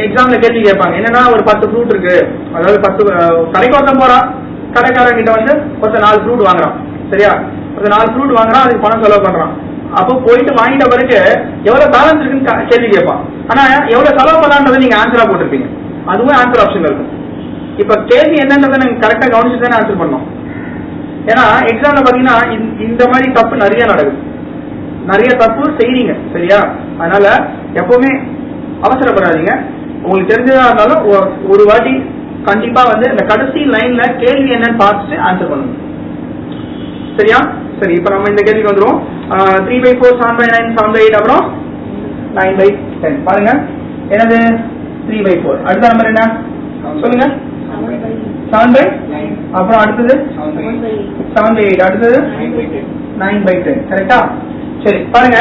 எக்ஸாம்ல கேள்வி கேட்பாங்க, என்னன்னா ஒரு 10 ஃப்ரூட் இருக்கு, அதாவது 10 கடைக்கு ஒருத்தன் போறான், கடைக்காரன் கிட்ட வந்து ஒருத்தன் 4 ஃப்ரூட் வாங்குறான். சரியா? ஒரு 4 ஃப்ரூட் வாங்குறான், அதுக்கு பணம் செலவு பண்றான். அப்போ போயிட்டு வாங்கிட்ட பிறகு எவ்வளவு பேலன்ஸ் இருக்குன்னு கேள்வி கேட்பான். ஆனா எவ்வளவு செலவு பண்ணலான்றதை நீங்க ஆன்சரா போட்டிருப்பீங்க, அதுவும் ஆன்சர் ஆப்ஷன் இருக்கும். இப்ப கேள்வி என்னன்றதை நீங்க கரெக்டா கவனிச்சு தானே ஆன்சர் பண்ணணும். ஏன்னா எக்ஸாம்ல பாத்தீங்கன்னா இந்த மாதிரி தப்பு நிறைய நடக்குது, நிறைய தப்பு செய்றீங்க. சரியா? அதனால எப்பவுமே அவசரப்படாதீங்க. உங்களுக்கு தெரிஞ்சதா இருந்தாலும் ஒரு வாட்டி கண்டிப்பா வந்து இந்த கடைசி லைன்ல கேள்வி என்னன்னு பார்த்துட்டு ஆன்சர் பண்ணுங்க. சரியா? சரி, இப்ப நம்ம இந்த கேள்விக்கு வந்துருவோம். 3/4, 7/9, 7/8, அப்புறம் 9/10. பாருங்க, என்னது 3/4. அடுத்த நம்பர் என்ன சொல்லுங்க? 7/9. அப்புறம் அடுத்தது 7/8, அடுத்தது 9/10. கரெக்டா? சரி, பாருங்க,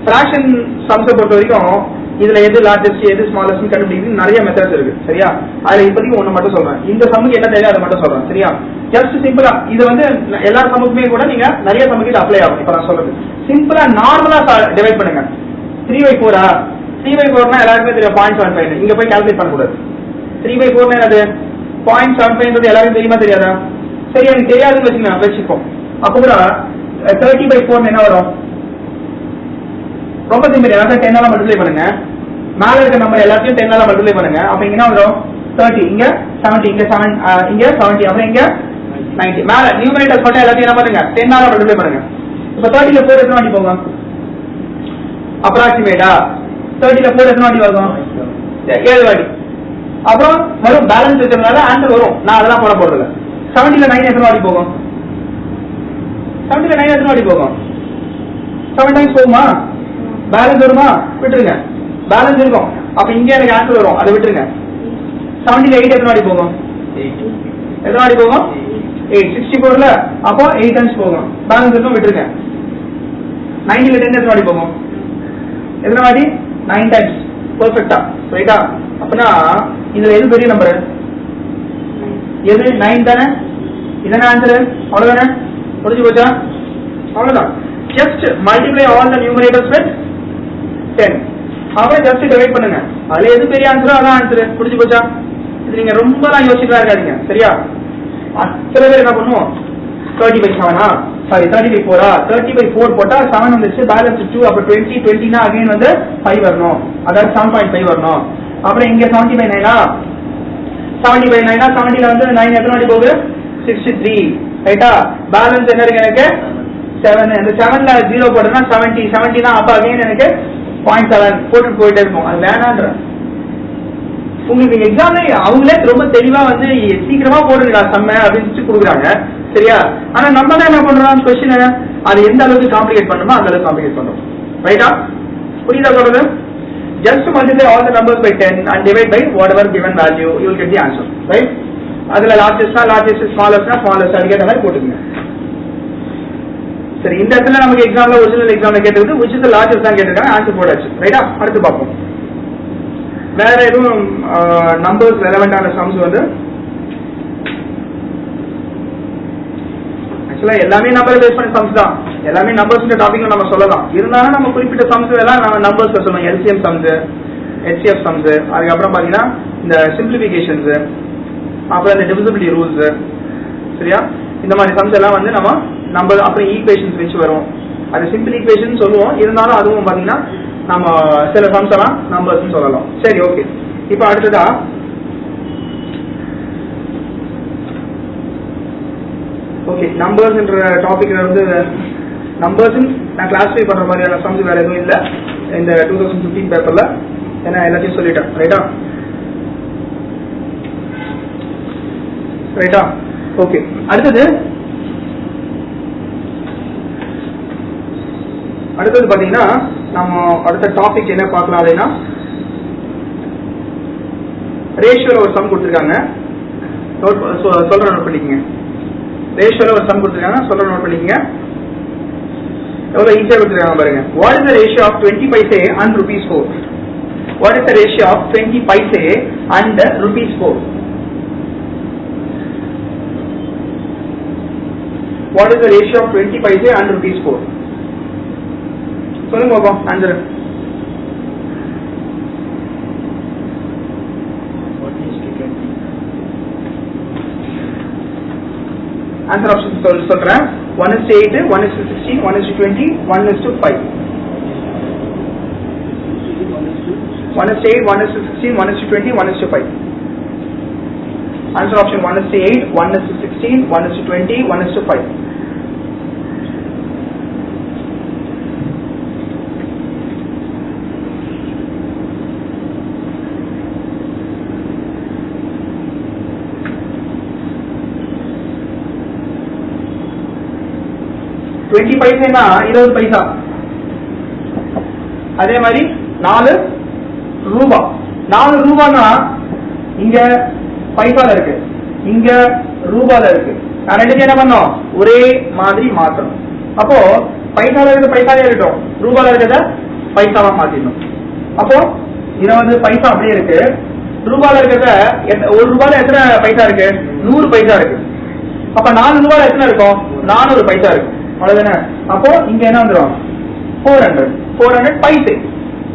ஃபிராக்ஷன் சம்ஸை பொறுத்த வரைக்கும் இதுல எது லார்ஜஸ்ட் எது ஸ்மாலஸ்ட் கண்டுபிடிக்கிறது நிறைய மெத்தட்ஸ் இருக்கு. சரியா? அதுல இப்போதைக்கு ஒண்ணு மட்டும் சொல்றேன். இந்த சம்முக்கு என்ன தேவை அதை மட்டும் சொல்றேன். சரியா? ஜஸ்ட் சிம்பிளா இது வந்து எல்லா சம்முக்குமே கூட நீங்க நிறைய சம்முக்கு இது அப்ளை ஆகும். இப்ப நான் சொல்றது சிம்பிளா நார்மலா டிவைட் பண்ணுங்க. 3/4 3/4 எல்லாருக்குமே தெரியும் 0.75. இங்க போய் கால்குலேட் பண்ண கூடாது. 3/4 என்னது 0.75 எல்லாருக்கும் தெரியுமா தெரியாதா? சரி, எனக்கு தெரியாதுன்னு வச்சுக்கோம். அப்ப கூட 30/4 என்ன வரும்? ரொம்ப சிம்பிள். எல்லாத்தையும் 10 மல்டிப்ளை பண்ணுங்க. மேல இருக்க நம்பர் எல்லாத்தையும் 10 மல்டிப்ளை பண்ணுங்க. அப்ப இங்க என்ன வரும்? 30, இங்க 70, இங்க 70, அப்புறம் இங்க 90. மேல நியூமரேட்டர்ஸ் மட்டும் எல்லாத்தையும் என்ன பண்ணுங்க, 10 மல்டிப்ளை பண்ணுங்க. இப்ப 30ல 4 எத்தனை வாட்டி போகும்? அப்ராக்சிமேட்டா 30ல 4 எத்தனை வாட்டி வரும்? 7 வாட்டி. அப்புறம் வரும், பேலன்ஸ் இருக்கிறதுனால ஆன்சர் வரும். நான் அதெல்லாம் போட போறது. 70ல 9 எத்தனை வாட்டி போகும்? 70ல 9 எத்தனை வாட்டி போகும்? 7 டைம்ஸ் போகுமா? பேலன்ஸ் வருமா? விட்டுருங்க. பேலன்ஸ் இருக்கும். அப்ப இங்க எனக்கு ஆன்சர் வரும், அதை விட்டுருங்க. 70ல 8 எத்தனை வாட்டி போகும்? எத்தனை வாட்டி போகும்? 8. 64ல அப்போ 8 டைம்ஸ் போகும். பேலன்ஸ் இருக்கும், விட்டுருங்க. 90ல 10 எத்தனை வாட்டி போகும்? எத்தனை வாட்டி? 9 டைம்ஸ். பெர்ஃபெக்ட்டா? ரைட்டா? அப்பனா இதுல எது பெரிய நம்பர்? எது? 9 தானே. இதானே ஆன்சர். அவ்வளவுதானே? புரிஞ்சு போச்சா? அவ்வளவுதான். Just multiply all the numerators with 10. அப்புறம் ஜஸ்ட் டிவைட் பண்ணுங்க. அதுல எது பெரிய ஆன்சரோ அதான் ஆன்சர். புரிஞ்சு போச்சா? இது நீங்க ரொம்ப யோசிச்சுதான் இருக்காதீங்க. சரியா? அத்தனை பேர் என்ன பண்ணுவோம், 30/7 சாரி 30/4 30/4 போட்டா 7 வந்துச்சு, பேலன்ஸ் 2. அப்ப 20 அகைன் வந்து 5 வரணும், அதாவது 7.5 வரணும். அப்புறம் இங்க 70/9 70/9 70ல வந்து 9 எத்தனை வாட்டி போகுது? 63. ரைட்டா? பேலன்ஸ் என்ன இருக்கு எனக்கு? 7. இந்த 7ல 0 போட்டோம்னா 70 தான். அப்ப அகைன் எனக்கு 0.7 போட்டு போயிட்டே இருக்கும். அது வேணான்ற உங்களுக்கு எக்ஸாம்ல அவங்களே ரொம்ப தெளிவா வந்து சீக்கிரமா போடுறீங்களா செம்ம அப்படின்னு கொடுக்குறாங்க. சரியா? ஆனா நம்ம தான் என்ன பண்றோம், கொஸ்டின் அது எந்த அளவுக்கு காம்ப்ளிகேட் பண்ணணுமோ அந்த அளவுக்கு காம்ப்ளிகேட் பண்றோம். ரைட்டா? புரியுதா சொல்றது? Just multiply all the numbers by 10 and divide by whatever given value, you will get the answer. Right? அதுல லார்ஜஸ்டா லார்ஜஸ்ட், ஸ்மாலஸ்ட்னா ஸ்மாலஸ்ட், அதுக்கேற்ற மாதிரி போட்டுக்கங்க. சரி, இந்த இடத்துல நமக்கு எக்ஸாம்ல ஒரிஜினல் எக்ஸாம்ல கேட்டது which is the largest தான் கேட்டிருக்காங்க. ஆன்சர் போடாச்சு. ரைட்டா? அடுத்து பார்ப்போம். வேற எதுவும் நம்பர்ஸ் ரெலவெண்டான சம்ஸ் வந்து ஆக்சுவலா எல்லாமே நம்பர் பேஸ் பண்ணி சம்ஸ் தான். எல்லாமே நம்பர்ஸ் டாபிக்ல நம்ம சொல்லலாம். இருந்தாலும் நம்ம குறிப்பிட்ட சம்ஸ் எல்லாம் நம்ம நம்பர்ஸ் சொல்லுவோம். எல்சிஎம் சம்ஸ், ஹெச்சிஎஃப் சம்ஸ், அதுக்கப்புறம் பாத்தீங்கன்னா இந்த சிம்பிளிபிகேஷன்ஸ், அப்புறம் இந்த டிவிசிபிலிட்டி ரூல்ஸ், சரியா? இந்த மாதிரி சம்ஸ் எல்லாம் வந்து நம்ம அப்புறம் ஈக்குவேஷன்ஸ் வச்சு வரும். அது சிம்பிள் ஈக்குவேஷன் சொல்லுவோம், இருந்தாலும் அதுவும் பாத்தீங்கன்னா நம்ம சில சம்ஸ் எல்லாம் நம்பர்ஸ் சொல்லலாம். சரி, ஓகே. இப்போ அடுத்ததா ஓகே, நம்பர்ஸ்ன்ற டாபிக்ல வந்து நம்பர்ஸ் நான் கிளாஸிஃபை பண்ற மாதிரியான சம்ஸ் வேற எதுவும் இல்லை இந்த 2015 பேப்பர்ல. ஏன்னா எல்லாத்தையும் சொல்லிட்டேன். ரைட்டா? ஓகே. அடுத்தது பாத்தீங்கன்னா நம்ம அடுத்த டாபிக் என்ன பார்க்கலாம் அப்படின்னா, ரேஷியோல ஒரு சம் கொடுத்துருக்காங்க. சொல்ற நோட் பண்ணிக்கங்க. ரேஷியோல ஒரு சம் கொடுத்துருக்காங்க, சொல்ற நோட் பண்ணிக்கங்க. எவ்வளவு ஈஸியா கொடுத்துருக்காங்க பாருங்க. What is the ratio of 20 paise and ₹4? What is the ratio of 20 paise and ₹4? What is the ratio of 20 paise and ₹4? சொல்லுங்க பாப்போம் ஆன்சர். ஆன்சர் ஆப்ஷன் சொல்றேன். 1:8, 1:16, 1:20, 1:5. 1:8, 1:16, 1:20, 1:5. Answer option 1:8, 1:16, 1:20, 1:5. $20 பைசா 20 பைசா. அதே மாதிரி 4 ரூபாய். 4 ரூபாய்னா இங்க பைசால இருக்கு, இங்க ரூபால இருக்கு. நான் ரெண்டுமே என்ன பண்ணோம், ஒரே மாதிரி மாத்தணும். அப்போ பைசால இருக்கிற பைசாலே இருக்கட்டும், ரூபால இருக்கிறத பைசாவா மாத்திடணும். அப்போ 20 பைசா அப்படியே இருக்கு. ரூபால இருக்கிறத 1 ரூபாயில எத்தனை பைசா இருக்கு? 100 பைசா இருக்கு. அப்ப 4 ரூபாயில எத்தனை இருக்கும்? 400 பைசா இருக்கு. அவ்வளவுதானே? அப்போ இங்க என்ன வந்துடும்? 400 பைசே.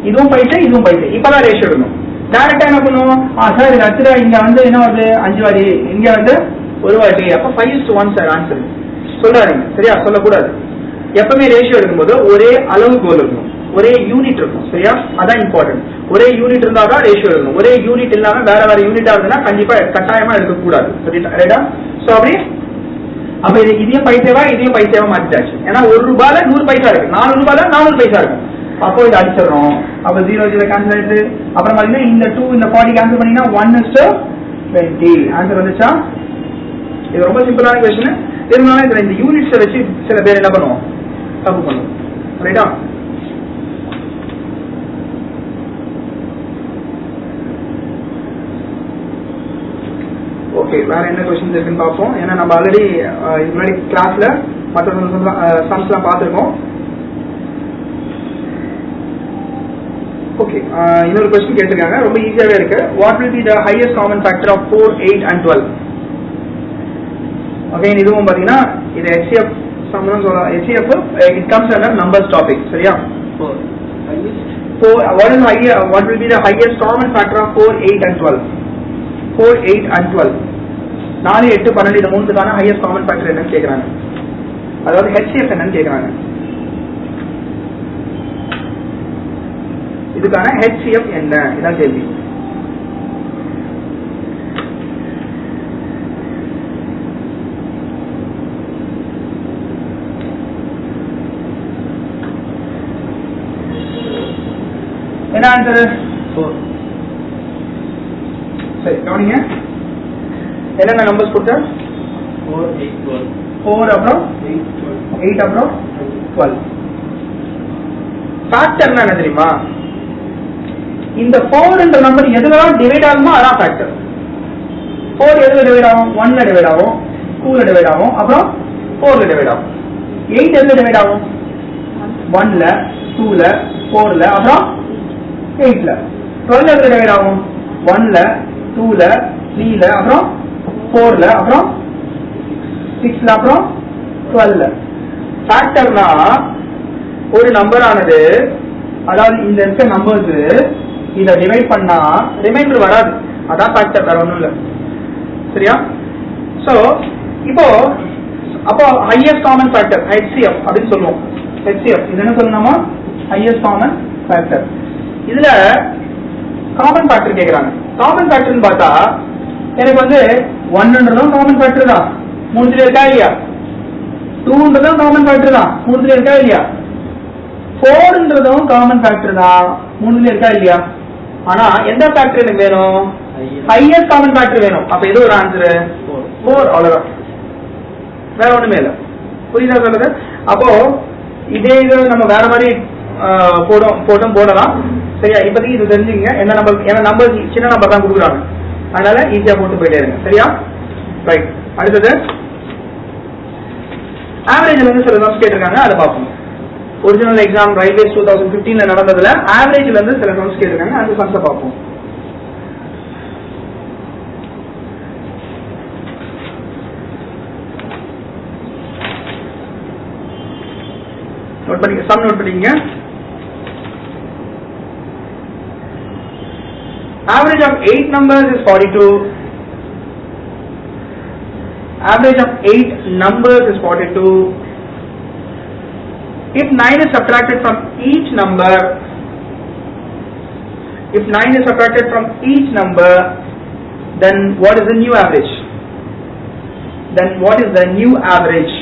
இதுவும் பைசே, இதுவும் பைசே. இப்பதான் ரேஷியோ எடுக்கணும். டைரக்டா என்ன பண்ணுவோம், சார் அடுத்த இங்க வந்து என்ன வருது, 5 வாடி, இங்க வந்து 1 வாடி. அப்ப 5:1 சார் ஆன்சர் சொல்றாருங்க. சரியா? சொல்லக்கூடாது. எப்பவுமே ரேஷியோ எடுக்கும்போது ஒரே அளவுகோல் இருக்கணும், ஒரே யூனிட் இருக்கும். சரியா? அதான் இம்பார்ட்டன்ட். ஒரே யூனிட் இருந்தா தான் ரேஷியோ எடுக்கணும். ஒரே யூனிட் இல்லாம வேற வேற யூனிட்டா இருந்தா கண்டிப்பா கட்டாயமா எடுக்கக்கூடாது. ரைட்டா? சோ அப்படி அப்ப இதையும் பைசேவா இதையும் பைசேவா மாத்திட்டாச்சு. ஏன்னா 1 ரூபாயில 100 பைசா இருக்கு, 4 ரூபாயில 400 பைசா இருக்கும். அப்போ இதை அடிச்சிடறோம். அப்ப 0 கேன்சல் ஆயிடுது. அப்புறம் பாத்தீங்கன்னா இந்த 2 இந்த 40 கேன்சல் பண்ணீங்கன்னா 1:20 ஆன்சர் வந்துச்சா? இது ரொம்ப சிம்பிளான கொஸ்டின். இருந்தாலும் இதுல இந்த யூனிட்ஸை வச்சு சில பேர் என்ன பண்ணுவோம், தப்பு பண்ணுவோம். ரைட்டா? ஓகே, வேற என்ன கொஸ்டின்ஸ் இருக்குன்னு பார்ப்போம். ஏன்னா நம்ம ஆல்ரெடி இதுக்கு முன்னாடி கிளாஸ்ல மற்ற சம்ஸ்லாம் பார்த்துருக்கோம். ஓகே, இன்னொரு கொஸ்டின் கேட்டிருக்காங்க, ரொம்ப ஈஸியாவே இருக்கு. What will be the highest common factor of 4, 8 and 12? Again இதுவும் பாத்தீங்கன்னா இது HCF சம்னு சொல்லலாம். HCF it comes under numbers topic. சரியா? What will be the highest common factor of 4, 8 and 12? 4, 8 and 12. 4, 8, 12 இந்த மூணுக்கான ஹையஸ்ட் காமன் ஃபேக்டர் என்னன்னு கேக்குறாங்க. அதாவது HCF என்னன்னு கேக்குறாங்க. இதுக்கான HCF என்ன, இதான் கேள்வி. என்ன ஆன்சர்? 4. சரி, கவனிங்க. என்னென்ன நம்பர்ஸ் கொடுத்தா? 4, 8, 12. 4 அப்புறம் 8 அப்புறம் 12. ஃபேக்டர் என்ன தெரியுமா? இந்த 4 என்ற நம்பர் எதுலாம் டிவைட் ஆகுமோ அதான் ஃபேக்டர். 4 எதுல டிவைட் ஆகும்? 1ல டிவைட் ஆகும், 2ல டிவைட் ஆகும், அப்புறம் 4ல டிவைட் ஆகும். 8 எதுல டிவைட் ஆகும்? 1ல, 2ல, 4ல, அப்புறம் 8ல. 12 எதுல டிவைட் ஆகும்? 1ல, 2ல, 3ல, அப்புறம் 4ல, அப்புறம் 6ல, அப்புறம் 12ல. ஃபேக்டர்னா ஒரு நம்பர் ஆனது, அதாவது இந்த இருக்க நம்பர்ஸ் இத டிவைட் பண்ணா ரிமைண்டர் வராது, அதான் ஃபேக்டர், வேற ஒண்ணும் இல்ல. சரியா? சோ இப்போ அப்போ highest common factor HCF அப்படின்னு சொல்லுவோம். HCF இது என்ன சொல்லணுமா? highest common factor. இதுல காமன் ஃபேக்டர் கேக்குறாங்க. காமன் ஃபேக்டர்னு பார்த்தா எனக்கு வந்து 1ன்றதும் காமன் ஃபேக்டர் தான், மூணுல இருக்கா இல்லையா? 2ன்றதும் காமன் ஃபேக்டர் தான், மூணுல இருக்கா இல்லையா? 4ன்றதும் காமன் ஃபேக்டர் தான், மூணுல இருக்கா இல்லையா? ஆனா எந்த ஃபேக்டர் எனக்கு வேணும்? ஹையஸ்ட் காமன் ஃபேக்டர் வேணும். அப்ப எது ஒரு ஆன்சர்? 4. அவ்வளவுதான், வேற ஒண்ணுமே இல்ல. புரியுதா சொல்றது? அப்போ இதே இது நம்ம வேற மாதிரி போடலாம். சரியா? இப்போதைக்கு இது தெரிஞ்சுங்க. என்ன நம்பர், ஏன்னா நம்பர் சின்ன நம்பர் தான் கொடுக்குறாங்க, அதனால ஈஸியா போட்டு போயிட்டே இருங்க. சரியா? ரைட். அடுத்தது ஆவரேஜ்ல இருந்து சில சம்ஸ் கேட்டிருக்காங்க, அதை பார்ப்போம். ஒரிஜினல் எக்ஸாம் ரயில்வேஸ் 2015 நடந்ததுல ஆவரேஜ்ல இருந்து சில சம்ஸ் கேட்டிருக்காங்க, அந்த சம்ஸை பார்ப்போம். நோட் பண்ணிக்க, சம் நோட் பண்ணிக்கங்க. Average of 8 numbers is 42. Average of 8 numbers is 42. If 9 is subtracted from each number, then what is the new average? Then what is the new average?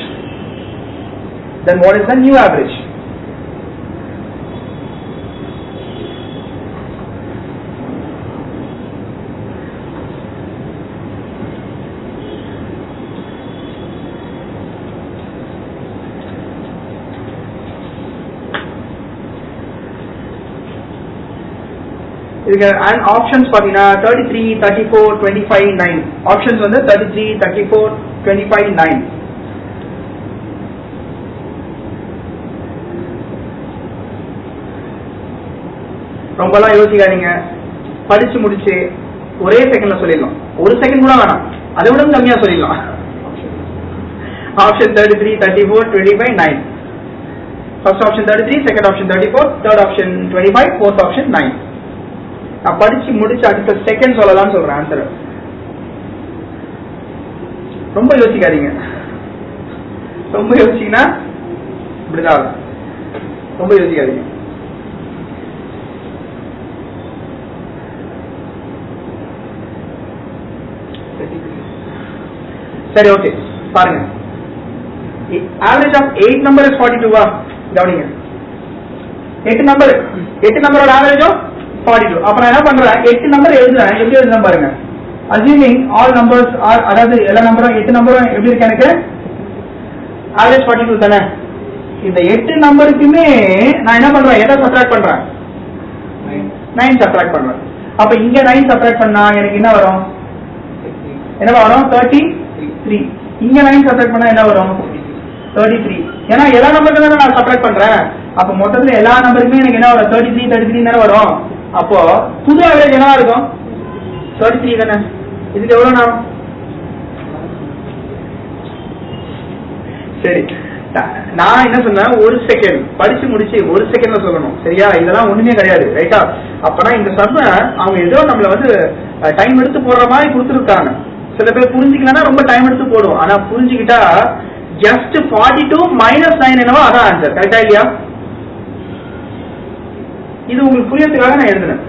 And options பாத்தீங்கன்னா 33, 34, 25, 9. Options வந்து 33, 34, 25, 9. ரொம்பலாம் யோசிக்காதீங்க, படிச்சு முடிச்சு ஒரே செகண்ட்ல சொல்லிடலாம். ஒரு செகண்ட் கூட வேணாம், அதை விட கம்மியா சொல்லிடலாம். Option 33, 34, 25, 9. First option 33, second option 34, third option 25, fourth option 9. நான் படிச்சு முடிச்சு அடுத்த செகண்ட் சொல்லலாம்னு சொல்றேன் ஆன்சர். ரொம்ப யோசிக்காதீங்க, ரொம்ப யோசிச்சீங்கன்னா இப்படிதான், ரொம்ப யோசிக்காதீங்க. சரி, ஓகே, பாருங்க. Average of 8 number is 42. கவனிங்க, 8 நம்பரோட ஆவரேஜும் 42. அப்ப நான் என்ன பண்றேன், 8 நம்பர் எழுதுறேன். எப்படி எழுதுறேன் பாருங்க. அஸ்யூமிங் ஆல் நம்பர்ஸ் ஆர், அதாவது எல்லா நம்பரும் 8 நம்பரும் எப்படி இருக்கு எனக்கு ஆவரேஜ் 42 தானே. இந்த 8 நம்பருக்குமே நான் என்ன பண்றேன், எதை சப்ட்ராக்ட் பண்றேன்? 9 சப்ட்ராக்ட் பண்றேன். அப்ப இங்க 9 சப்ட்ராக்ட் பண்ணா எனக்கு என்ன வரும்? 33. இங்க 9 சப்ட்ராக்ட் பண்ணா என்ன வரும்? 33. ஏன்னா எல்லா நம்பருக்கு தானே நான் சப்ட்ராக்ட் பண்றேன். அப்ப மொத்தத்துல எல்லா நம்பருக்குமே எனக்கு என்ன வரும்? 33 தானே வரும். அப்போ புது ஆவரேஜ் என்னவா இருக்கும்? 33 தானே. இதுக்கு எவ்வளவு நேரம்? சரி, நான் என்ன சொன்னேன், ஒரு செகண்ட் படிச்சு முடிச்சு ஒரு செகண்ட்ல சொல்லணும். சரியா? இதெல்லாம் ஒண்ணுமே கிடையாது. ரைட்டா? அப்பனா இந்த சம்ம அவங்க ஏதோ நம்மள வந்து டைம் எடுத்து போடுற மாதிரி கொடுத்துருக்காங்க. சில பேர் புரிஞ்சுக்கலன்னா ரொம்ப டைம் எடுத்து போடுவோம். ஆனா புரிஞ்சுக்கிட்டா ஜஸ்ட் 42 - 9 என்னவோ அதான் ஆன்சர். கரெக்டா இல்லையா? இது உங்களுக்கு புரியறதுக்காக நான் எழுதுனேன்.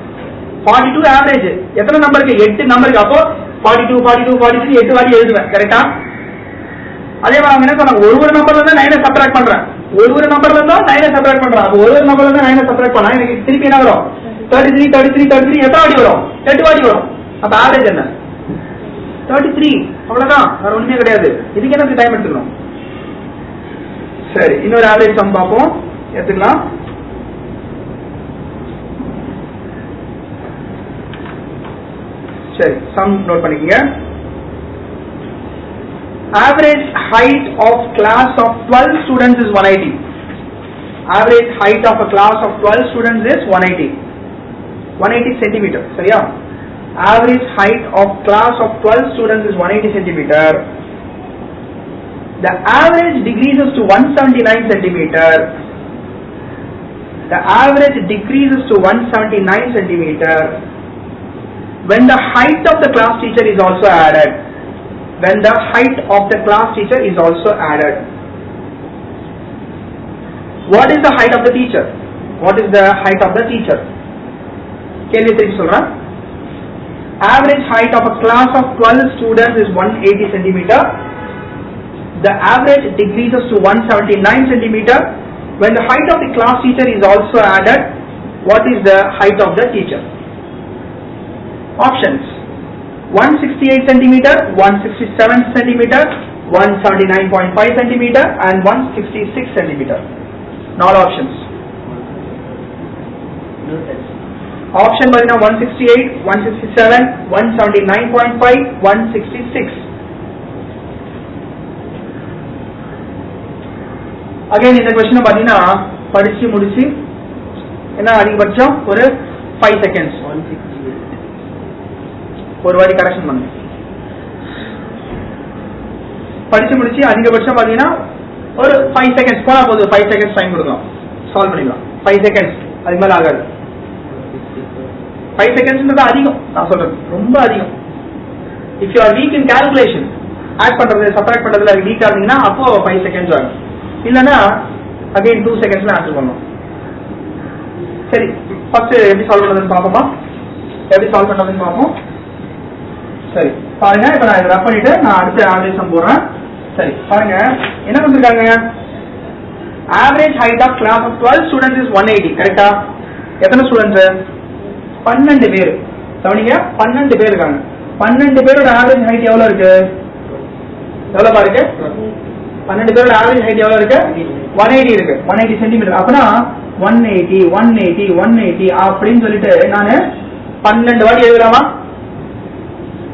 42 ஆவரேஜ் எத்தனை நம்பருக்கு? 8 நம்பருக்கு. அப்போ 42, 42, 43 8 வாட்டி எழுதுவேன். கரெக்டா? அதே மாதிரி அவங்க என்ன சொன்னாங்க, ஒரு நம்பர்ல இருந்து 9 சப்ட்ராக்ட் பண்றேன். ஒரு நம்பர்ல இருந்தா 9 சப்ட்ராக்ட் பண்றேன். அப்போ ஒரு நம்பர்ல இருந்து 9 சப்ட்ராக்ட் பண்ணா எனக்கு திருப்பி என்ன வரும்? 33, 33, 33 எத்தனை வாட்டி வரும்? 8 வாட்டி வரும். அப்ப ஆவரேஜ் என்ன? 33. அவ்வளவுதான், வேற ஒண்ணுமே கிடையாது. இதுக்கு எனக்கு டைம் எடுத்துக்கணும். சரி, இன்னொரு ஆவரேஜ் சம் பார்ப்போம். எடுத்துக்கலாம். சரி, சம் நோட் பண்ணிக்கங்க. Average height of class of 12 students is 180. Average height of a class of 12 students is 180 centimeter. சரியா? Average height of class of 12 students is 180 centimeter. The average decreases to 179 centimeter. The average decreases to 179 centimeter when the height of the class teacher is also added. when the height of the class teacher is also added. What is the height of the teacher? What is the height of the teacher? கேள்வி திருப்பி சொல்றேன். Average height of a class of 12 students is 180 centimeter. The average decreases to 179 centimeter. When the height of the class teacher is also added, what is the height of the teacher? Options: 168 centimeter, 167 centimeter, 179.5 centimeter and 166 centimeter. All options. Option பாத்தீங்கன்னா 168, 167, 179.5, 166. Again இந்த question பாத்தீங்கன்னா படிச்சு முடிச்சு என்ன அதிகபட்சம் ஒரு 5 seconds ஒரு வாட்டி கரெக்ஷன் பண்ணுங்க. படிச்சு முடிச்சு அதிகபட்சம் பாத்தீங்கன்னா ஒரு 5 செகண்ட்ஸ் போனா போதும். 5 செகண்ட்ஸ் டைம் கொடுக்கலாம், சால்வ் பண்ணிடலாம். 5 செகண்ட்ஸ் அதுக்கு மேல ஆகாது. 5 செகண்ட்ஸ்ன்றது அதிகம், நான் சொல்றது ரொம்ப அதிகம். If you are weak in calculation, add பண்றது சப்ட்ராக்ட் பண்றதுல வீக்கா இருந்தீங்கன்னா அப்போ 5 செகண்ட்ஸ் ஆகும். இல்லைன்னா அகைன் 2 செகண்ட்ஸ்ல ஆன்சர் பண்ணணும். சரி, ஃபர்ஸ்ட் எப்படி சால்வ் பண்றதுன்னு பார்ப்போமா? எப்படி சால்வ் பண்றதுன்னு பார்ப்போம். சரி பாருங்க, இப்ப நான் இதை ரப் பண்ணிட்டு நான் அடுத்த ஆவரேஜ் சம் போடுறேன். சரி பாருங்க என்ன பண்ணிருக்காங்க. Average height of class of 12 students is 180. கரெக்டா? எத்தனை ஸ்டூடெண்ட்ஸ்? 12 பேர். கவனிங்க, 12 பேர் இருக்காங்க. 12 பேரோட ஆவரேஜ் ஹைட் எவ்வளவு இருக்கு? எவ்வளவு பாருங்க, 12 பேரோட ஆவரேஜ் ஹைட் எவ்வளவு இருக்கு? 180 இருக்கு. 180 சென்டிமீட்டர். அப்பனா 180 180 180 அப்படின்னு சொல்லிட்டு நான் 12 வாட்டி எழுதலாமா?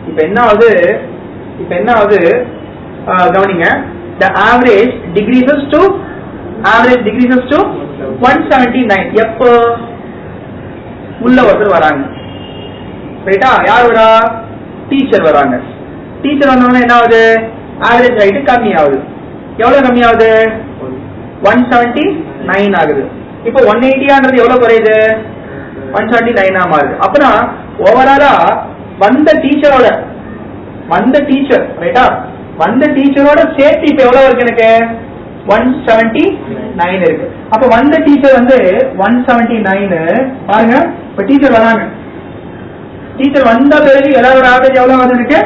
இப்ப என்ன ஆகுது கவனிங்க. the average decreases to 179. எப்போ உள்ள ஒருத்தர் வராங்க, ரைட்டா? யார் வரா? டீச்சர் வராங்க. டீச்சர் வந்தோடனே என்ன ஆகுது? ஆவரேஜ் ஹைட் கம்மி ஆகுது. எவ்வளவு கம்மி ஆகுது? 179 ஆகுது. இப்போ 180 எவ்வளவு குறையுது? 179 மாறுது. அப்பனா ஓவராலா வந்த டீச்சர் ரைட்டா, வந்த டீச்சரோட சேர்த்து இப்ப எவ்வளவு இருக்கு எனக்கு? 179 இருக்கு. அப்ப வந்த டீச்சர் வந்து 179. பாருங்க, இப்ப டீச்சர் வராங்க. டீச்சர் வந்த பிறகு எல்லாரோட ஆவரேஜ் எவ்வளவு வந்து இருக்கு?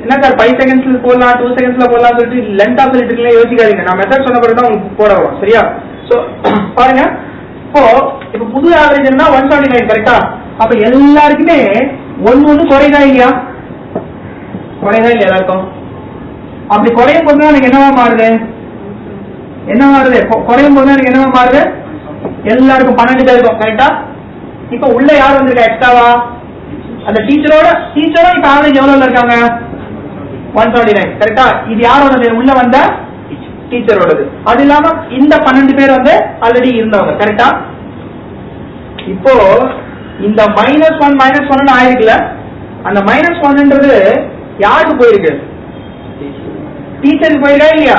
என்ன சார் 5 செகண்ட்ஸ்ல போடலாம், 2 செகண்ட்ஸ்ல போடலாம் சொல்லிட்டு லென்த்தா சொல்லிட்டு இருக்கீங்க, யோசிக்காதீங்க. நான் மெத்தட் சொன்ன பிறகு தான் உங்களுக்கு போட வரும். சரியா? சோ பாருங்க, இப்ப புது ஆவரேஜ் என்ன? 179. கரெக்டா? அப்ப எல்லாருக்குமே ஒன்னு குறைதா இல்லையா? குறைதா இல்லையா எல்லாருக்கும்? அப்படி குறையும் போது எனக்கு என்னவா மாறுது? குறையும் போது எனக்கு என்னவா மாறுது? எல்லாருக்கும் 12 பேர் இருக்கும். கரெக்டா? இப்ப உள்ள யார் வந்திருக்கா எக்ஸ்ட்ராவா? அந்த டீச்சரும் இப்ப ஆவரேஜ் எவ்வளவு இருக்காங்க? 179. கரெக்டா? இது யாரோடது? உள்ள வந்த டீச்சரோடது. அது இல்லாம இந்த 12 பேர் வந்து ஆல்ரெடி இருந்தவங்க. கரெக்டா? இப்போ இந்த -1 ஆயிருக்குல்ல, அந்த -1ன்றது யாருக்கு போயிருக்கு? டீச்சருக்கு போயிருக்கா இல்லையா?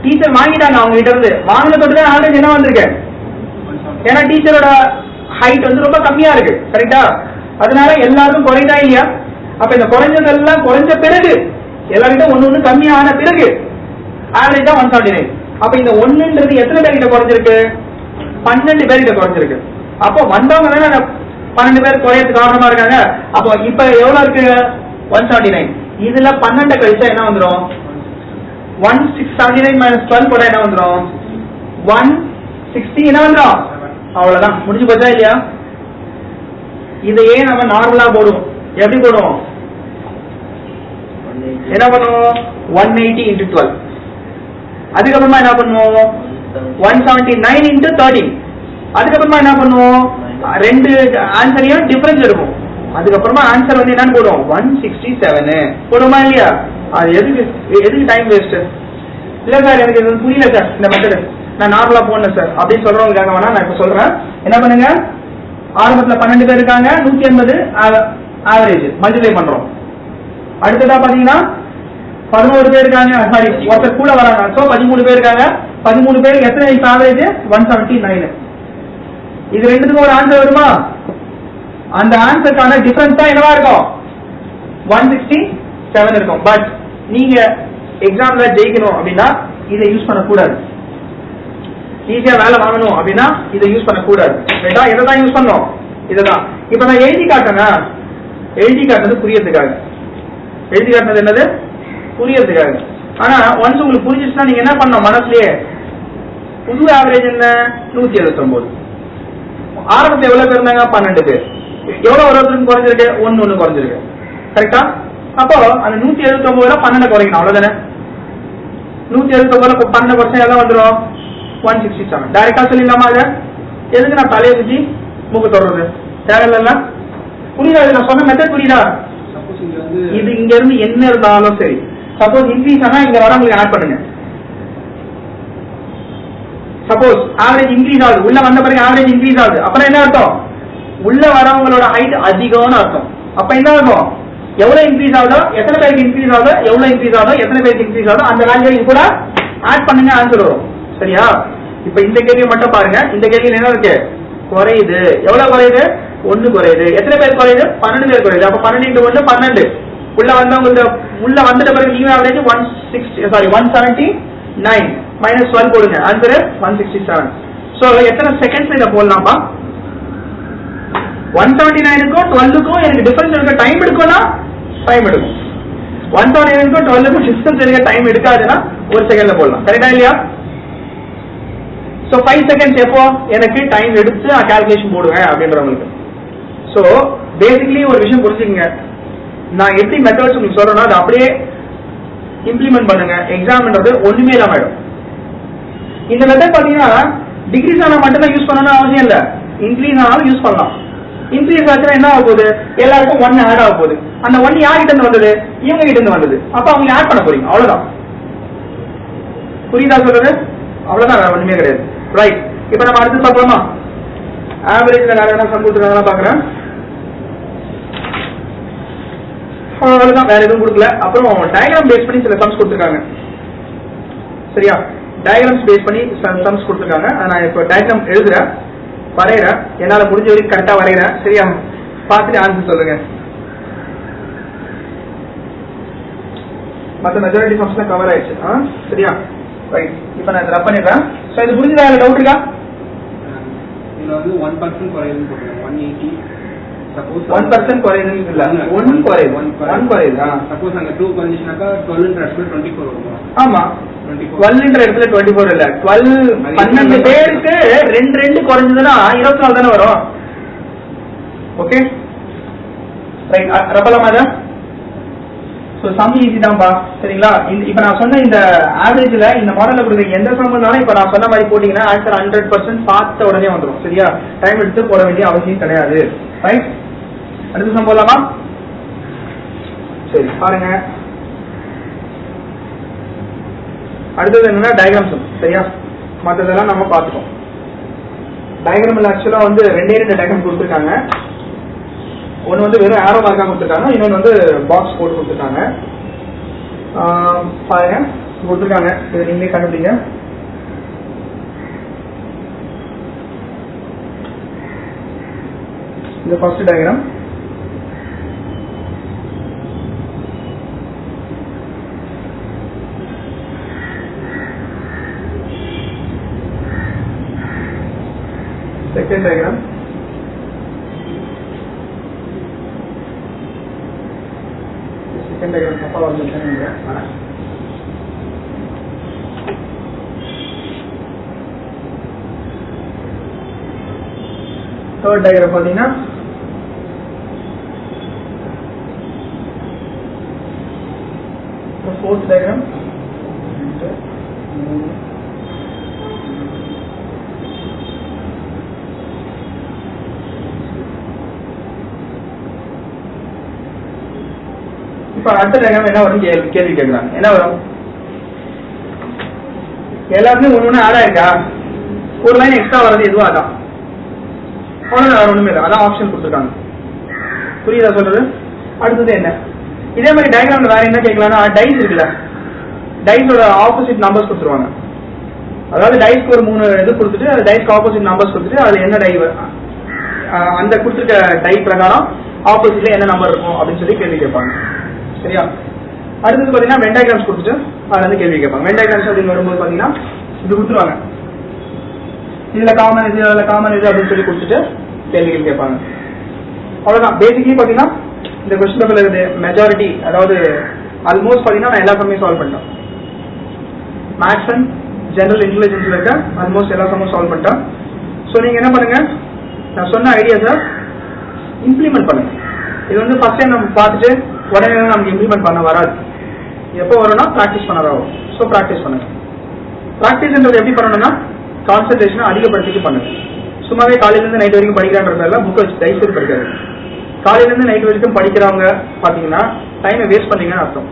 டீச்சர் வாங்கிட்டாங்க அவங்க கிட்ட இருந்து. வாங்கின தொட்டு ஆவரேஜ் என்ன வந்திருக்கு? ஏன்னா டீச்சரோட ஹைட் வந்து ரொம்ப கம்மியா இருக்கு. கரெக்டா? அதனால எல்லாருக்கும் குறைதா இல்லையா? அப்ப இந்த குறைஞ்சதெல்லாம் குறைஞ்ச பிறகு எல்லார்கிட்ட ஒண்ணு கம்மியான பிறகு ஆவரேஜ் தான் 179. அப்ப இந்த 1ன்றது எத்தனை பேர்கிட்ட குறைஞ்சிருக்கு? 12 பேர்கிட்ட குறைஞ்சிருக்கு. அப்போ வந்தவங்க தானே 12 பேர் குறையறதுக்கு காரணமா இருக்காங்க. அப்போ இப்ப எவ்வளவு இருக்கு? 179. இதுல 12 கழிச்சா என்ன வந்துடும்? 179 - 12 போட்டா என்ன வந்துடும்? 160 என்ன வந்துடும்? அவ்வளவுதான், முடிஞ்சு போச்சா இல்லையா? இதையே நம்ம நார்மலா போடுவோம். எப்படி போடுவோம்? என்ன பண்ணுவோம்? 180 × 12. அதுக்கப்புறமா என்ன பண்ணுவோம்? 179 × 13. அதுக்கப்புறமா என்ன பண்ணுவோம்? ரெண்டு ஆன்சரையும் டிஃபரன்ஸ் இருக்கும். அதுக்கப்புறமா ஆன்சர் வந்து என்னன்னு போடுவோம்? 167 போடுமா இல்லையா? அது எதுக்கு டைம் வேஸ்ட்? இல்ல சார் எனக்கு இது புரியல சார் இந்த மெத்தட், நான் நார்மலா போடணும் சார் அப்படின்னு சொல்றவங்களுக்காக வேணா நான் இப்ப சொல்றேன். என்ன பண்ணுங்க, ஆரம்பத்துல 12 பேர் இருக்காங்க, 180 ஆவரேஜ் மல்டிப்ளை பண்றோம். அடுத்ததா பாத்தீங்கன்னா 11 பேர் இருக்காங்க, சாரி ஒருத்தர் கூட வராங்க, சோ 13 பேர் இருக்காங்க. 13 பேருக்கு எத்தனை இப்ப ஆவரேஜ்? 179. இது ரெண்டுத்துக்கும் ஒரு ஆன்சர் வருமா? அந்த ஆன்சருக்கான டிஃபரன்ஸ் தான் என்னவா இருக்கும்? 167. 7 இருக்கும். பட் நீங்க எக்ஸாம்ல ஜெயிக்கணும் அப்படின்னா இதை யூஸ் பண்ணக்கூடாது. ஈஸியா வேலை வாங்கணும் அப்படின்னா இதை யூஸ் பண்ணக்கூடாது. ரைட்டா? இதை தான் யூஸ் பண்ணணும். இதுதான் இப்ப நான் எழுதி காட்டினேன்னா, எழுதி காட்டுறது புரியறதுக்காக. எழுதி காட்டுறது என்னது? புரியறதுக்காக. ஆனா ஒன்ஸ் உங்களுக்கு புரிஞ்சிச்சுன்னா நீங்க என்ன பண்ணணும், மனசுலயே புது ஆவரேஜ் என்ன 179. ஆரம்பத்துல எவ்வளவு பேர் இருந்தாங்க? 12 பேர். எவ்வளவு ஒருத்தருக்கு குறைஞ்சிருக்கு? 1 குறைஞ்சிருக்கு. கரெக்டா? அப்போ அந்த 179 12 குறைக்கணும், அவ்வளவுதானே? 179 12 குறைச்சா எல்லாம் வந்துடும் 167. டைரக்டா சொல்லிடலாமா? அதை எதுக்கு நான் தலையை சுற்றி மூக்கு தொடர்றது? தேவையில்ல. புரியுதா? நான் சொன்ன மெத்தட் புரியுதா? இது இங்க இருந்து என்ன இருந்தாலும் சரி, சப்போஸ் இன்க்ரீஸ் ஆனா இங்க வரவங்களுக்கு ஆட் பண்ணுங்க. சப்போஸ் ஆவரேஜ் இன்க்ரீஸ் ஆகுது, உள்ள வந்த பிறகு ஆவரேஜ் இன்க்ரீஸ் ஆகுது, அப்புறம் என்ன அர்த்தம்? உள்ள வரவங்களோட ஹைட் அதிகம்னு அர்த்தம். அப்ப என்ன அர்த்தம்? எவ்வளவு இன்க்ரீஸ் ஆகுதோ, எத்தனை பேருக்கு இன்க்ரீஸ் ஆகுதோ, எவ்வளவு இன்க்ரீஸ் ஆகுதோ, எத்தனை பேருக்கு இன்க்ரீஸ் ஆகுதோ அந்த வேல்யூ கூட ஆட் பண்ணுங்க, ஆன்சர் வரும். சரியா? இப்ப இந்த கேள்வி மட்டும் பாருங்க. இந்த கேள்வியில் என்ன இருக்கு? குறையுது. எவ்வளவு குறையுது? 1 குறையுது. எத்தனை பேர் குறையுது? 12 பேர் குறையுது. அப்ப 12 × 1 12. உள்ள வந்தவங்க உள்ள வந்துட்ட பிறகு நியூ ஆவரேஜ் 179 மைனஸ் 12 போடுங்க, ஆன்சர் 167. சோ எத்தனை செகண்ட்ஸ் இத போடலாமா? 179க்கும் 12க்கும் எனக்கு டிஃபரன்ஸ் இருக்க டைம் எடுக்கும்னா டைம் எடுக்கும். 179க்கும் 12க்கும் டிஸ்டன்ஸ் இருக்க டைம் எடுக்காதுன்னா 1 செகண்ட்ல போடலாம். கரெக்டா இல்லையா? சோ 5 செகண்ட்ஸ் எப்போ எனக்கு டைம் எடுத்து நான் கால்குலேஷன் போடுவேன் அப்படின்றவங்களுக்கு. சோ பேசிக்கலி ஒரு விஷயம் புரிஞ்சுக்கங்க, நான் எப்படி மெத்தட்ஸ் உங்களுக்கு சொல்றேன்னா அதை அப்படியே இம்ப்ளிமெண்ட் பண்ணுங்க. எக்ஸாம்ன்றது ஒண்ணுமே இல்லாம ஆயிடும். இந்த மெத்தட் பாத்தீங்கன்னா டிகிரிஸ் ஆனா மட்டும் தான் யூஸ் பண்ணணும்னு அவசியம் இல்ல, இன்க்ரீஸ் ஆனாலும் யூஸ் பண்ணலாம். இன்க்ரீஸ் ஆச்சுன்னா என்ன ஆக போகுது? எல்லாருக்கும் 1 ஆட் ஆக போகுது. அந்த 1 யார்கிட்ட இருந்து வந்தது? இவங்க கிட்ட இருந்து வந்தது. அப்ப அவங்க ஆட் பண்ண போறீங்க, அவ்வளவுதான். புரியுதா சொல்றது? அவ்வளவுதான், வேற ஒண்ணுமே கிடையாது. ரைட். இப்ப நம்ம அடுத்து பார்க்கலாமா? ஆவரேஜ்ல வேற என்ன சம் கொடுத்துருக்காங்க பாக்குறேன். அவ்வளவுதான், வேற எதுவும் கொடுக்கல. அப்புறம் டயக்ராம் பேஸ் பண்ணி சில சம்ஸ் கொடுத்துருக்காங்க. சரியா? டயக்ராம்ஸ் பேஸ் பண்ணி சம்ஸ் கொடுத்துருக்காங்க. நான் இப்போ டயக்ராம் எழுதுறேன், வரைகிறேன், என்னால முடிஞ்ச வரைக்கும் கரெக்டா வரைகிறேன். சரியா? பார்த்துட்டு ஆன்சர் சொல்லுங்க. மற்ற மெஜாரிட்டி சம்ஸ் தான் கவர் ஆயிடுச்சு. சரியா? ரைட். இப்போ நான் ரப் பண்ணிடுறேன். ஸோ இது புரிஞ்சுதா? டவுட் இருக்கா? இதுல வந்து 1% குறையுதுன்னு போட்டுருங்க. 180. சப்போஸ் 1% குறையுதுன்னு இல்ல, 1 குறையுது. 1 குறையுது. சப்போஸ் அங்க 2 குறைஞ்சிச்சுனாக்கா 12 இடத்துல 24 வரும். ஆமா, 12 இடத்துல 24 இல்ல, 12 பேருக்கு 2 குறைஞ்சதுன்னா 24 தானே வரும். Okay right. ரப்பலாமா? சோ சம் ஈஸி தான்ப்பா. சரிங்களா? இப்ப நான் சொன்ன இந்த ஆவரேஜ்ல இந்த மாடல்ல கொடுக்குற எந்த சம் இருந்தாலும் இப்ப நான் சொன்ன மாதிரி போட்டீங்கன்னா ஆன்சர் 100% பார்த்த உடனே வந்துடும். சரியா? டைம் எடுத்து போட வேண்டிய அவசியம் கிடையாது. ரைட். அடுத்த சம் போடலாமா? சரி பாருங்க. அடுத்தது என்னன்னா டயக்ராம் சம். சரியா? மற்றதெல்லாம் நம்ம பார்த்துட்டோம். டயக்ராம்ல ஆக்சுவலா வந்து 2 டயக்ராம் கொடுத்துருக்காங்க. ஒன்னு வந்து வெறும் ஆரோ மார்க்கா கொடுத்துருக்காங்க, இன்னொன்று வந்து பாக்ஸ் போட்டு கொடுத்துருக்காங்க. பாருங்க கொடுத்துருக்காங்க, இது நீங்களே கண்டுபிடிங்க. இது first diagram. Second diagram. Second diagram தப்பா வந்துருக்கேன். தேர்ட் டயக்ராம் பாத்தீங்கன்னா ஃபோர்த் டயக்ராம். இப்ப அடுத்த டயக்ராம் என்ன வரும்? கேள்வி கேட்கிறாங்க. என்ன வரும்? எல்லாருமே ஒண்ணு ஆட் ஆயிருக்கா? ஒரு லைன் எக்ஸ்ட்ரா வர்றது எதுவும் அதான், வேற ஒண்ணுமே இல்லை. அதான் ஆப்ஷன் கொடுத்துருக்காங்க. புரியுதா சொல்றது? அடுத்தது என்ன? இதே மாதிரி டயக்ராம்ல வேற என்ன கேட்கலாம்னா டைஸ் இருக்குல்ல, டைஸோட ஆப்போசிட் நம்பர்ஸ் கொடுத்துருவாங்க. அதாவது டைஸ்க்கு ஒரு 3 இது கொடுத்துட்டு அது டைஸ்க்கு ஆப்போசிட் நம்பர்ஸ் கொடுத்துட்டு அது என்ன டை அந்த கொடுத்துருக்க டை பிரகாரம் ஆப்போசிட்ல என்ன நம்பர் இருக்கும் அப்படின்னு சொல்லி கேள்வி கேட்பாங்க. சரியா? அடுத்தது பார்த்தீங்கன்னா வென் டயக்ராம்ஸ் கொடுத்துட்டு அதுல இருந்து கேள்வி கேட்பாங்க. வென் டயக்ராம்ஸ் அப்படின்னு வரும்போது பார்த்தீங்கன்னா இது கொடுத்துருவாங்க, இதுல காமன் இது அதுல காமன் இது அப்படின்னு சொல்லி கொடுத்துட்டு கேள்விகள் கேட்பாங்க. அவ்வளவுதான். பேசிக்கலி பார்த்தீங்கன்னா இந்த கொஸ்டின் பேப்பர்ல இருக்குது மெஜாரிட்டி, அதாவது ஆல்மோஸ்ட் பார்த்தீங்கன்னா நான் எல்லா சமயம் சால்வ் பண்ணிட்டேன். மேத்ஸ் அண்ட் ஜெனரல் இன்டெலிஜென்ஸ்ல இருக்க ஆல்மோஸ்ட் எல்லா சமயம் சால்வ் பண்ணிட்டேன். ஸோ நீங்க என்ன பண்ணுங்க, நான் சொன்ன ஐடியாஸை இம்ப்ளிமெண்ட் பண்ணுங்க. இது வந்து ஃபர்ஸ்ட் டைம் நம்ம பார்த்துட்டு உடனே நமக்கு இம்ப்ளிமெண்ட் பண்ண வராது. எப்போ வரும்னா ப்ராக்டிஸ் பண்ணதான் வரும். ஸோ ப்ராக்டிஸ் பண்ணுங்க. ப்ராக்டிஸ்ன்றது எப்படி பண்ணணும்னா கான்சன்ட்ரேஷனை அதிகப்படுத்திட்டு பண்ணுங்க. சும்மாவே காலையிலேருந்து நைட் வரைக்கும் படிக்கிறான்றதால புக்கை வச்சு தயவுசெய்து படிக்காது. காலையிலேருந்து நைட் வரைக்கும் படிக்கிறவங்க பார்த்தீங்கன்னா டைமை வேஸ்ட் பண்ணீங்கன்னு அர்த்தம்.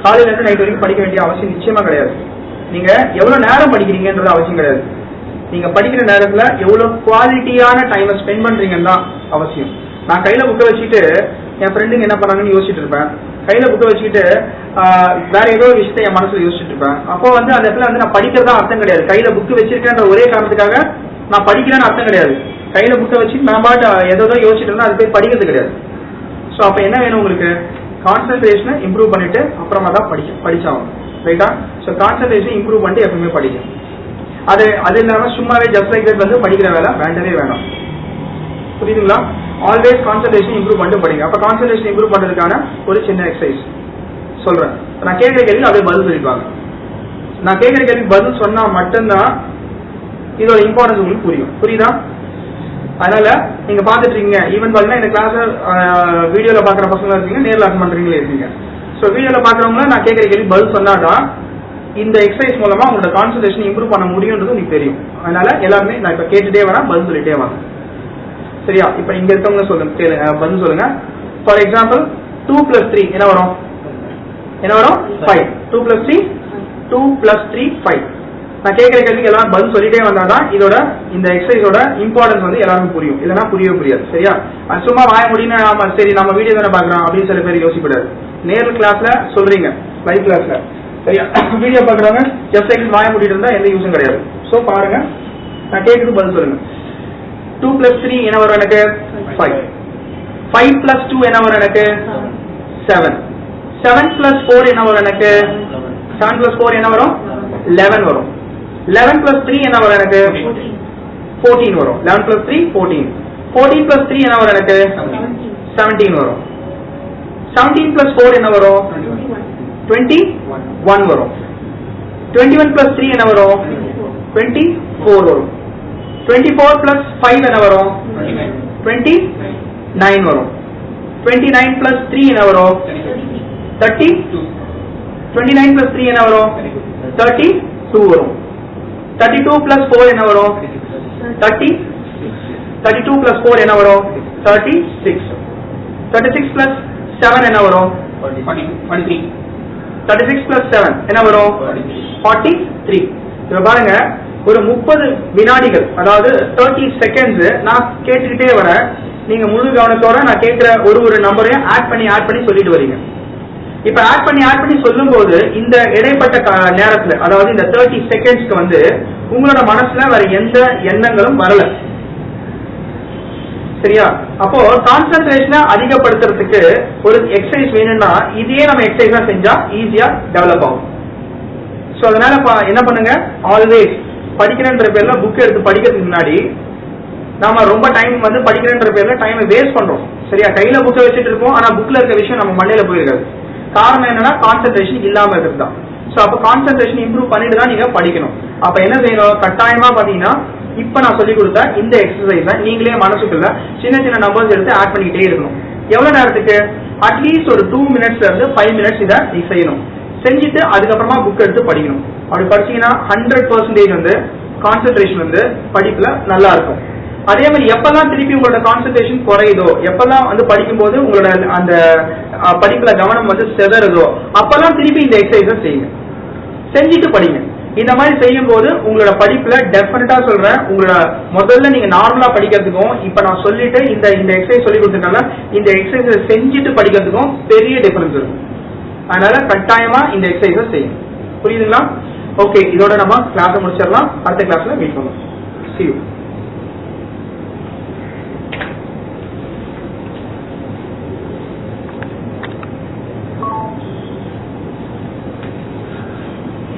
காலையிலேருந்து நைட் வரைக்கும் படிக்க வேண்டிய அவசியம் நிச்சயமா கிடையாது. நீங்க எவ்வளவு நேரம் படிக்கிறீங்கன்றது அவசியம் கிடையாது. நீங்க படிக்கிற நேரத்துல எவ்வளவு குவாலிட்டியான டைமை ஸ்பெண்ட் பண்றீங்கன்னு தான் அவசியம். நான் கையில புக்கை வச்சுட்டு என் ஃப்ரெண்டுங்க என்ன பண்ணாங்கன்னு யோசிச்சுட்டு இருப்பேன். கையில புக்கை வச்சுக்கிட்டு வேற ஏதோ விஷயத்தை என் மனசுல யோசிச்சுட்டு இருப்பேன். அப்போ வந்து அந்த இடத்துல வந்து நான் படிக்கிறதா அர்த்தம் கிடையாது. கையில புக்கு வச்சிருக்கேன்ற ஒரே காரணத்துக்காக நான் படிக்கிறேன்னு அர்த்தம் கிடையாது. கையில புக்கை வச்சு நான் பாட்டு ஏதோ யோசிச்சுட்டு இருந்தா அது போய் படிக்கிறது கிடையாது. ஸோ அப்ப என்ன வேணும் உங்களுக்கு, கான்சன்ட்ரேஷனை இம்ப்ரூவ் பண்ணிட்டு அப்புறமா தான் படிச்சாகும். ரைட்டா? ஸோ கான்சன்ட்ரேஷன் இம்ப்ரூவ் பண்ணிட்டு எப்பவுமே படிக்கும். அது இல்லாம சும்மாவே ஜஸ்ட் லைக் தட் வந்து படிக்கிற வேலை வேண்டவே வேணாம். புரியுதுங்களா? ஆல்வேஸ் கான்சன்ட்ரேஷன் இம்ப்ரூவ் பண்ணிட்டு படிங்க. அப்ப கான்சன்ட்ரேஷன் இம்ப்ரூவ் பண்றதுக்கான ஒரு சின்ன எக்ஸசைஸ் சொல்றேன். நான் கேட்கிற கேள்வி அப்படியே பதில் சொல்லிப்பாங்க. நான் கேட்கிற கேள்வி பதில் சொன்னா மட்டும்தான் இதோட இம்பார்ட்டன்ஸ் உங்களுக்கு புரியும். புரியுதா? அதனால நீங்க பாத்துட்டு இருக்கீங்க, ஈவன் பாத்தீங்கன்னா இந்த கிளாஸ் வீடியோல பாக்குற பசங்களா இருக்கீங்க, நேர்ல அட்டன் பண்றீங்களே இருக்கீங்க. ஸோ வீடியோல பாக்குறவங்க நான் கேட்கிற கேள்வி பதில் சொன்னாதான் இந்த எக்ஸசைஸ் மூலமா உங்களோட கான்சன்ட்ரேஷன் இம்ப்ரூவ் பண்ண முடியும்ன்றது உங்களுக்கு தெரியும். அதனால எல்லாருமே நான் இப்ப கேட்டுட்டே வரேன், பதில் சொல்லிட்டே வாங்க. சரியா? இப்ப இங்க இருக்கவங்க சொல்லுங்க, பதில் சொல்லுங்க. ஃபார் எக்ஸாம்பிள் 2 + 3 என்ன வரும்? 5. 2 + 3 2 + 3 5. நான் கேட்கிற கேள்விக்கு எல்லாரும் பதில் சொல்லிட்டே வந்தாதான் இதோட இந்த எக்ஸசைஸோட இம்பார்ட்டன்ஸ் வந்து எல்லாருக்கும் புரியும். இல்லைன்னா புரியவே புரியாது. சரியா? அது சும்மா வாய முடியும்னா ஆமா சரி நம்ம வீடியோ தானே பாக்குறோம் அப்படின்னு சில பேர் யோசிக்கூடாது. நேரில் கிளாஸ்ல சொல்றீங்க, லைவ் கிளாஸ்ல. சரியா? வீடியோ பாக்குறவங்க ஜஸ்ட் லைக் வாய முடிட்டு இருந்தா எந்த யூஸும் கிடையாது. ஸோ பாருங்க, நான் கேட்கறது பதில் சொல்லுங்க. 2 + 3 என்ன வரும் எனக்கு? 5. 5 + 2 என்ன வரும் எனக்கு? 7. 7 + 4 என்ன வரும் எனக்கு? 7 + 4 என்ன வரும்? 11 வரும். 11 + 3 என்ன வரும் எனக்கு? 14 வரும். 11 + 3 14. 14 + 3 என்ன வரும் எனக்கு? 17 வரும். 17 + 4 என்ன வரும்? 21 வரும். 21 + 3 என்ன வரும்? 24 வரும். 24 + 5 என்ன வரும்? 29 வரும். 29 + 3 என்ன வரும்? 32. 29 + 3 என்ன வரும்? 32 வரும். 32 + 4 என்ன வரும்? 30. 32 + 4 என்ன வரும்? 36. 36 + 7 என்ன வரும்? 43. 36 + 7 என்ன வரும்? 43. இப்ப பாருங்க, ஒரு 30 வினாடிகள், அதாவது 30 செகண்ட்ஸ் நான் கேட்டுக்கிட்டே வரேன். நீங்க முழு கவனத்தோட நான் கேட்கிற ஒரு நம்பரையும் ஆட் பண்ணி சொல்லிட்டு வரீங்க. இப்ப ஆட் பண்ணி சொல்லும் போது இந்த இடைப்பட்ட நேரத்துல, அதாவது இந்த 30 செகண்ட்ஸ்க்கு வந்து உங்களோட மனசுல வேற எந்த எண்ணங்களும் வரல. சரியா? அப்போ கான்சன்ட்ரேஷனை அதிகப்படுத்துறதுக்கு ஒரு எக்ஸசைஸ் வேணும்னா இதையே நம்ம எக்ஸசைஸா செஞ்சா ஈஸியா டெவலப் ஆகும். சோ அதனால என்ன பண்ணுங்க, ஆல்வேஸ் படிக்கிறேன்ற பேர்ல புக் எடுத்து படிக்கிறதுக்கு முன்னாடி நாம ரொம்ப டைம் வந்து படிக்கிறேன்ற பேர்ல டைமை வேஸ்ட் பண்றோம். சரியா? கையில புக்கை வச்சுட்டு இருப்போம், ஆனா புக்ல இருக்க விஷயம் நம்ம மண்டையில போயிருக்காது. காரணம் என்னன்னா கான்சன்ட்ரேஷன் இல்லாம இருக்கிறது தான். சோ அப்ப கான்சன்ட்ரேஷன் இம்ப்ரூவ் பண்ணிட்டு தான் நீங்க படிக்கணும். அப்ப என்ன செய்யணும், கட்டாயமா பாத்தீங்கன்னா இப்ப நான் சொல்லி கொடுத்த இந்த எக்ஸசைஸ நீங்களே மனசுக்குள்ள சின்ன நம்பர்ஸ் எடுத்து ஆட் பண்ணிக்கிட்டே இருக்கணும். எவ்வளவு நேரத்துக்கு? அட்லீஸ்ட் ஒரு 2 மினிட்ஸ்ல இருந்து 5 மினிட்ஸ் இதை நீ செய்யணும். செஞ்சுட்டு அதுக்கப்புறமா புக் எடுத்து படிக்கணும். அப்படி படிச்சீங்கன்னா 100% வந்து கான்சன்ட்ரேஷன் வந்து படிப்புல நல்லா இருக்கும். அதே மாதிரி எப்பெல்லாம் திருப்பி உங்களோட கான்சன்ட்ரேஷன் குறையுதோ, எப்பெல்லாம் வந்து படிக்கும் போது உங்களோட அந்த படிப்புல கவனம் வந்து செதறதோ, அப்பெல்லாம் திருப்பி இந்த எக்ஸசைஸை செய்யுங்க. செஞ்சுட்டு படிங்க. இந்த மாதிரி செய்யும் போது உங்களோட படிப்புல டெஃபினட்டா சொல்றேன், உங்களோட முதல்ல நீங்க நார்மலா படிக்கிறதுக்கும் இப்ப நான் சொல்லிட்டு இந்த எக்ஸசைஸ் சொல்லி கொடுத்துருக்கனால இந்த எக்ஸசைஸை செஞ்சுட்டு படிக்கிறதுக்கும் பெரிய டிஃபரன்ஸ் இருக்கும். அதனால கட்டாயமா இந்த எக்ஸசைஸை செய்யும். புரியுதுங்களா? ஓகே, இதோட நம்ம கிளாஸை முடிச்சிடலாம். அடுத்த கிளாஸ்ல மீட் பண்ணுவோம். See you.